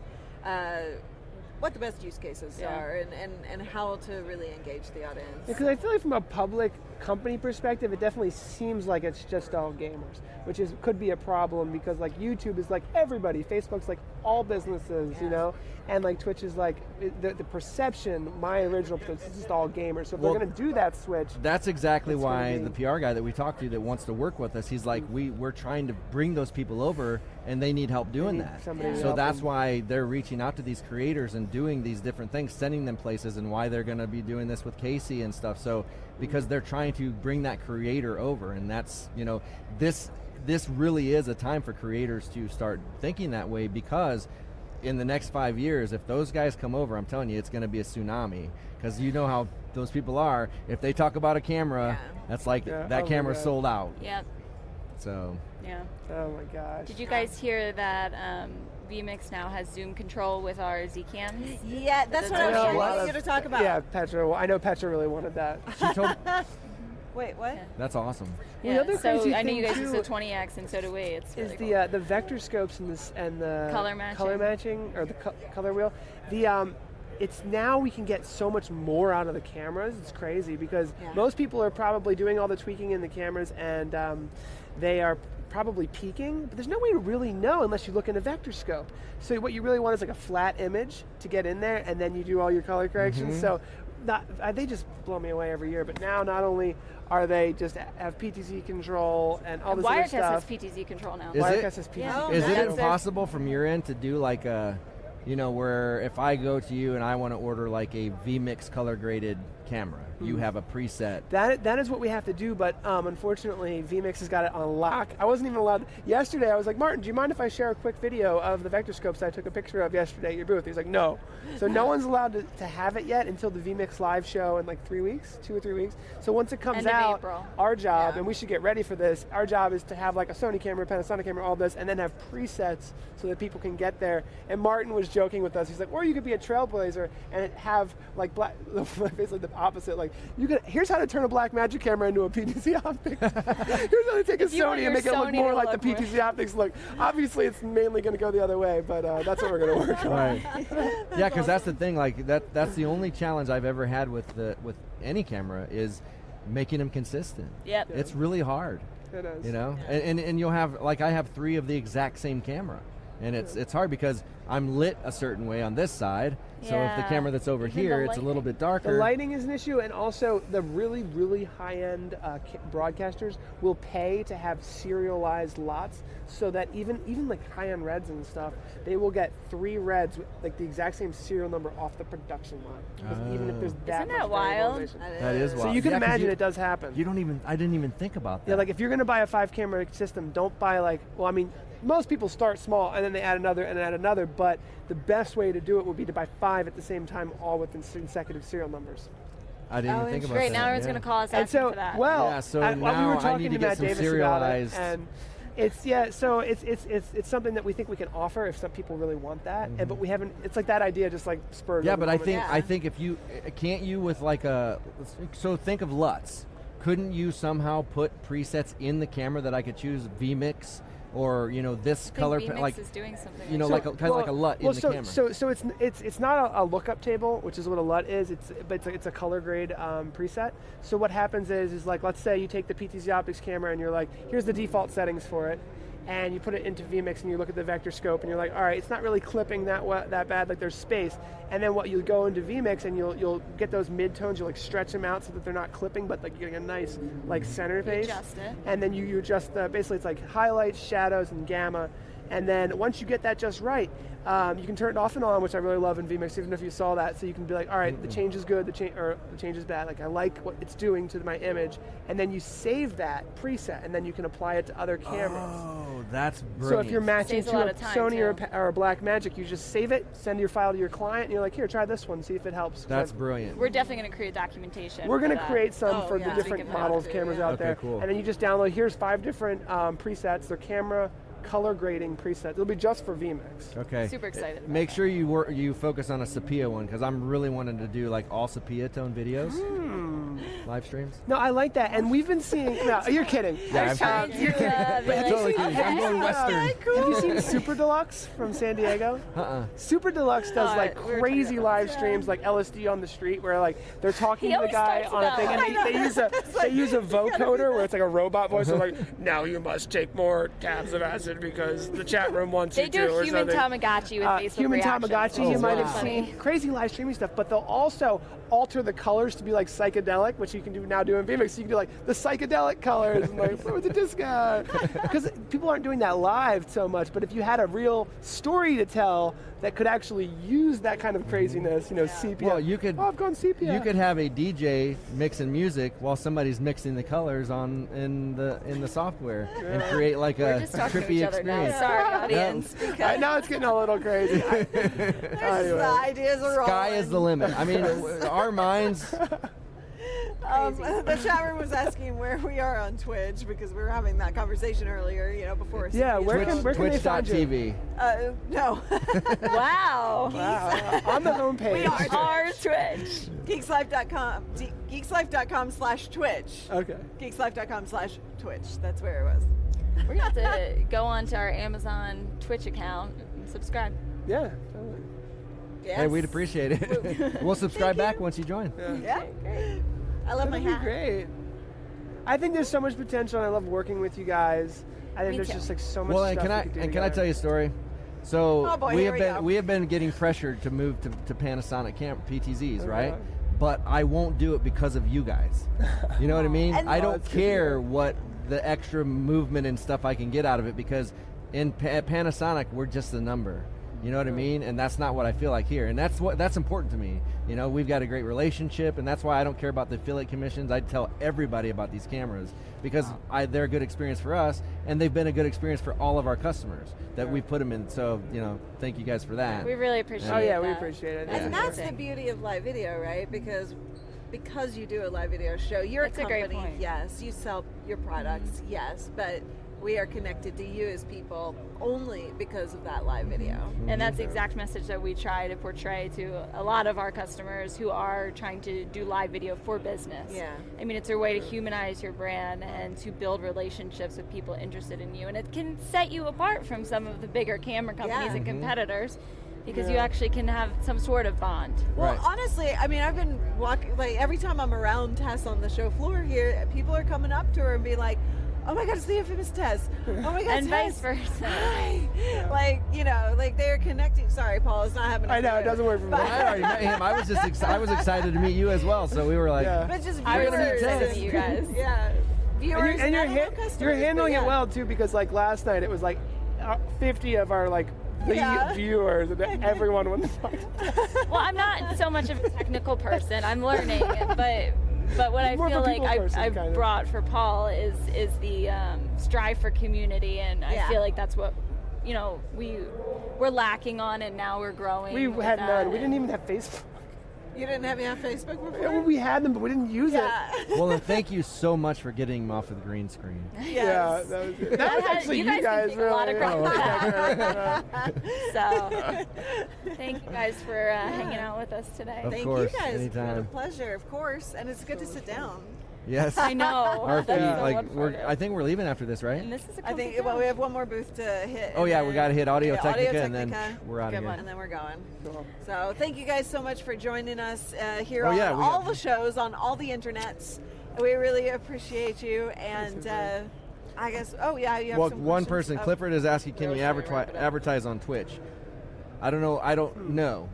what the best use cases are and how to really engage the audience. Because I feel like from a public company perspective, it definitely seems like it's just all gamers, which could be a problem, because like YouTube is like everybody, Facebook's like all businesses, and like Twitch is like the perception, my original perception, is just all gamers. So if they're going to do that switch, that's exactly why the PR guy that we talked to that wants to work with us, he's like, we're trying to bring those people over, and they need help doing that. So that's why they're reaching out to these creators and doing these different things, sending them places, and why they're going to be doing this with Casey and stuff. So because they're trying to bring that creator over, and that's, this really is a time for creators to start thinking that way, because in the next 5 years, if those guys come over, I'm telling you, it's going to be a tsunami, because you know how those people are. If they talk about a camera, that's like that camera's sold out. Yep. So. Yeah. Oh my gosh. Did you guys hear that vMix now has zoom control with our Zcams? Yeah, that's what I was going to talk about. Yeah, Petra. I know Petra really wanted that. She told. Wait, what? That's awesson. Yeah. Well, the other crazy I know thing you guys too use the 20X, and so do we. It's really is the vector scopes and the color matching or the color wheel. It's now we can get so much more out of the cameras. It's crazy, because most people are probably doing all the tweaking in the cameras, and they are probably peaking, but there's no way to really know unless you look in a vector scope. So what you really want is like a flat image to get in there, and then you do all your color corrections. So they just blow me away every year. But now not only are they just have PTZ control and all this other stuff. Wirecast has PTZ control now. Wirecast has PTZ. Is it impossible from your end to do like a, where if I go to you and I want to order like a vMix color graded camera, you have a preset. That is what we have to do, but unfortunately vMix has got it on lock. I wasn't even allowed. Yesterday I was like, Martin, do you mind if I share a quick video of the vector scopes I took a picture of yesterday at your booth? He's like, no. So no one's allowed to have it yet until the vMix live show in like 3 weeks, 2 or 3 weeks. So once it comes out, our job, and we should get ready for this, our job is to have like a Sony camera, Panasonic camera, all this, and then have presets so that people can get there. And Martin was joking with us. He's like, or you could be a trailblazer and have like basically the opposite, like here's how to turn a Blackmagic camera into a PTZ optic. Here's how to take a Sony and make it look more like the PTZ optics look. Obviously, it's mainly going to go the other way, but that's what we're going to work on. Right. Yeah, because that's the thing. Like that's the only challenge I've ever had with any camera is making them consistent. Yep. It's really hard. It is. And you'll have, like, I have 3 of the exact same camera. And it's hard because I'm lit a certain way on this side. So if the camera that's over here, it's a little bit darker. The lighting is an issue, and also the really, really high-end broadcasters will pay to have serialized lots, so that even like high-end Reds and stuff, they will get 3 Reds with like the exact same serial number off the production line. Because even if there's that Isn't that wild? That is wild. So you can imagine it does happen. I didn't even think about that. Yeah, like if you're going to buy a 5-camera system, don't buy like, well, I mean, most people start small and then they add another and add another, but the best way to do it would be to buy 5 at the same time, all with consecutive serial numbers. I didn't even think about that. Great, now everyone's going to call us asking for that. Well, so now we were talking I need to get some serialized. And it's something that we think we can offer if some people really want that, and but we haven't. It's like that idea just like spurred. Yeah, but I think if you can't you with like so think of LUTs. Couldn't you somehow put presets in the camera that I could choose VMix? Or this color like is doing something like kind of like a LUT in the camera. So it's not a lookup table, which is what a LUT is. It's a color grade preset. So what happens is like, let's say you take the PTZ Optics camera and you're like, here's the default settings for it, and you put it into VMix and you look at the vector scope and you're like, all right, it's not really clipping that bad, like there's space. And then what you go into VMix and you'll get those midtones, you'll like stretch them out so that they're not clipping, but like you're getting a nice like center face. Adjust it. And then you adjust basically it's like highlights, shadows, and gamma. And then once you get that just right, you can turn it off and on, which I really love in VMix, even if you saw that. So you can be like, all right, the change is good, the change is bad. Like I like what it's doing to my image. And then you save that preset, and then you can apply it to other cameras. Oh, that's brilliant. So if you're matching to a Sony or a Blackmagic, you just save it, send your file to your client, and you're like, here, try this one, see if it helps. That's brilliant. We're definitely going to create documentation. We're going to create some for the different models of cameras out there. Cool. And then you just download, here's 5 different presets. They're camera color grading presets. It'll be just for VMix. Okay. Super excited. Make sure you focus on a sepia one, because I'm really wanting to do like all sepia tone videos, live streams. No, I like that, and we've been seeing. No, you're kidding. Yeah, I'm you're kidding. totally kidding. I'm going Western. Have you seen Super Deluxe from San Diego? Super Deluxe does like crazy live streams, like LSD on the street, where like they're talking to the guy on a thing, and they use a vocoder where it's like a robot voice. So like, now you must take more tabs of acid because the chat room wants you to. They do human Tamagotchi with Facebook Human reactions. Tamagotchi, you might have seen crazy live streaming stuff, but they'll also alter the colors to be like psychedelic, which you can now do in VMix. So you can do like the psychedelic colors and like with the disco. Because people aren't doing that live so much, but if you had a real story to tell that could actually use that kind of craziness, sepia. Well, you could. Oh, I've gone sepia. You could have a DJ mixing music while somebody's mixing the colors in the software and create like a trippy experience. Sorry, audience. Because now it's getting a little crazy. The ideas are Sky is the limit. I mean, our minds. The chat room was asking where we are on Twitch, because we were having that conversation earlier, before. Yeah, where can they find you? Twitch.tv. No. Wow. On the homepage. We are our Twitch. Geekslife.com. Geekslife.com/Twitch. Okay. Geekslife.com/Twitch. That's where it was. We're going to have to go on to our Amazon Twitch account and subscribe. Yeah, totally. Yes. Hey, we'd appreciate it. We'll subscribe back once you join. Yeah. Great. I love my hat. Great. I think there's so much potential, and I love working with you guys. I think there's just like so much stuff we could do can I tell you a story? So boy, we have been getting pressured to move to Panasonic PTZs, right? But I won't do it because of you guys. You know what I mean? I don't care what the extra movement and stuff I can get out of it, because at Panasonic we're just a number. You know what I mean? And that's not what I feel like here. And that's important to me. We've got a great relationship, and that's why I don't care about the affiliate commissions. I tell everybody about these cameras, because they're a good experience for us, and they've been a good experience for all of our customers that we put them in. So, thank you guys for that. We really appreciate it. Oh yeah, we appreciate it. And that's the beauty of live video, right? Because you do a live video show, you're That's a company, a great point. yes, you sell your products, yes, but we are connected to you as people only because of that live video. And that's the exact message that we try to portray to a lot of our customers who are trying to do live video for business. Yeah. I mean, it's a way to humanize your brand and to build relationships with people interested in you. And it can set you apart from some of the bigger camera companies and competitors, because you actually can have some sort of bond. Well, honestly, I mean, I've been walking, like every time I'm around Tess on the show floor here, people are coming up to her and be like, oh my God, it's the infamous Tess. Oh my God, and Tess. vice versa. Hi. Like, you know, like they're connecting. Sorry, Paul, it's not happening. I know, it doesn't work for me. I already met him. I was just I was excited to meet you as well. So we were like, Yeah. But just viewers. I was excited to meet you guys. Yeah. Viewers And you're handling it well. well too, because like last night it was like 50 of our like the viewers, and everyone was. Well, I'm not so much of a technical person. I'm learning, but what I More of feel a like people person, I've kind of. brought for Paul is the strive for community, and I feel like that's what we're lacking on, and now we're growing. We with had that. none. We didn't even have Facebook. You didn't have me on Facebook before? Yeah, well, we had them, but we didn't use it. well, then thank you so much for getting him off of the green screen. Yes. Yeah, that was it. That was actually you you guys guys can take really. a lot of credit Oh, for that. So, thank you guys for hanging out with us today. Of Thank course, you guys. anytime. It's been a pleasure, of course. And it's good to sit down. Yes. I know. Our That's feet, the like one part. I think we're leaving after this, right? And this is a I think, comfy well, we couch. have one more booth to hit. Oh and yeah, we then- got to hit Audio yeah, Technica, and Technica. then we're out of Good here. one. And then we're going. Cool. So thank you guys so much for joining us here Oh, on yeah, we all got- the shows, on all the internets. We really appreciate you. And I guess, you have Well, some one questions? person, Oh. Clifford, is asking, can Yeah, you we're trying to wrap it up. advertise on Twitch? I don't know. I don't know.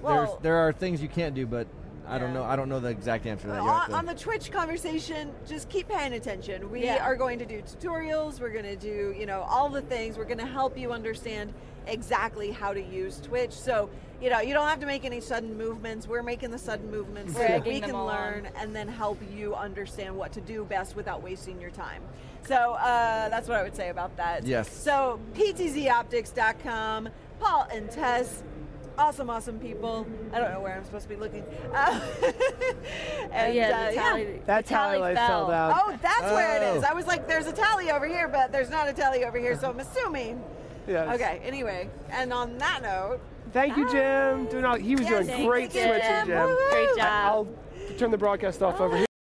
Well- There are things you can't do, but I don't know. I don't know the exact answer to that. You have to- On the Twitch conversation, just keep paying attention. We are going to do tutorials. We're going to do, all the things. We're going to help you understand exactly how to use Twitch. So, you don't have to make any sudden movements. We're making the sudden movements so that Dragging we them can along. learn and then help you understand what to do best without wasting your time. So that's what I would say about that. Yes. So ptzoptics.com, Paul and Tess. Awesome people. I don't know where I'm supposed to be looking. And, the tally, That the tally tally fell. fell down. Oh, that's where it is. Oh. I was like, there's a tally over here, but there's not a tally over here, so I'm assuming. Yes. Okay, anyway. And on that note, Thank you, Jim. He was Yes, doing thank great you, switching, Jim. Jim. Woo-hoo. Great job. I'll turn the broadcast off over here.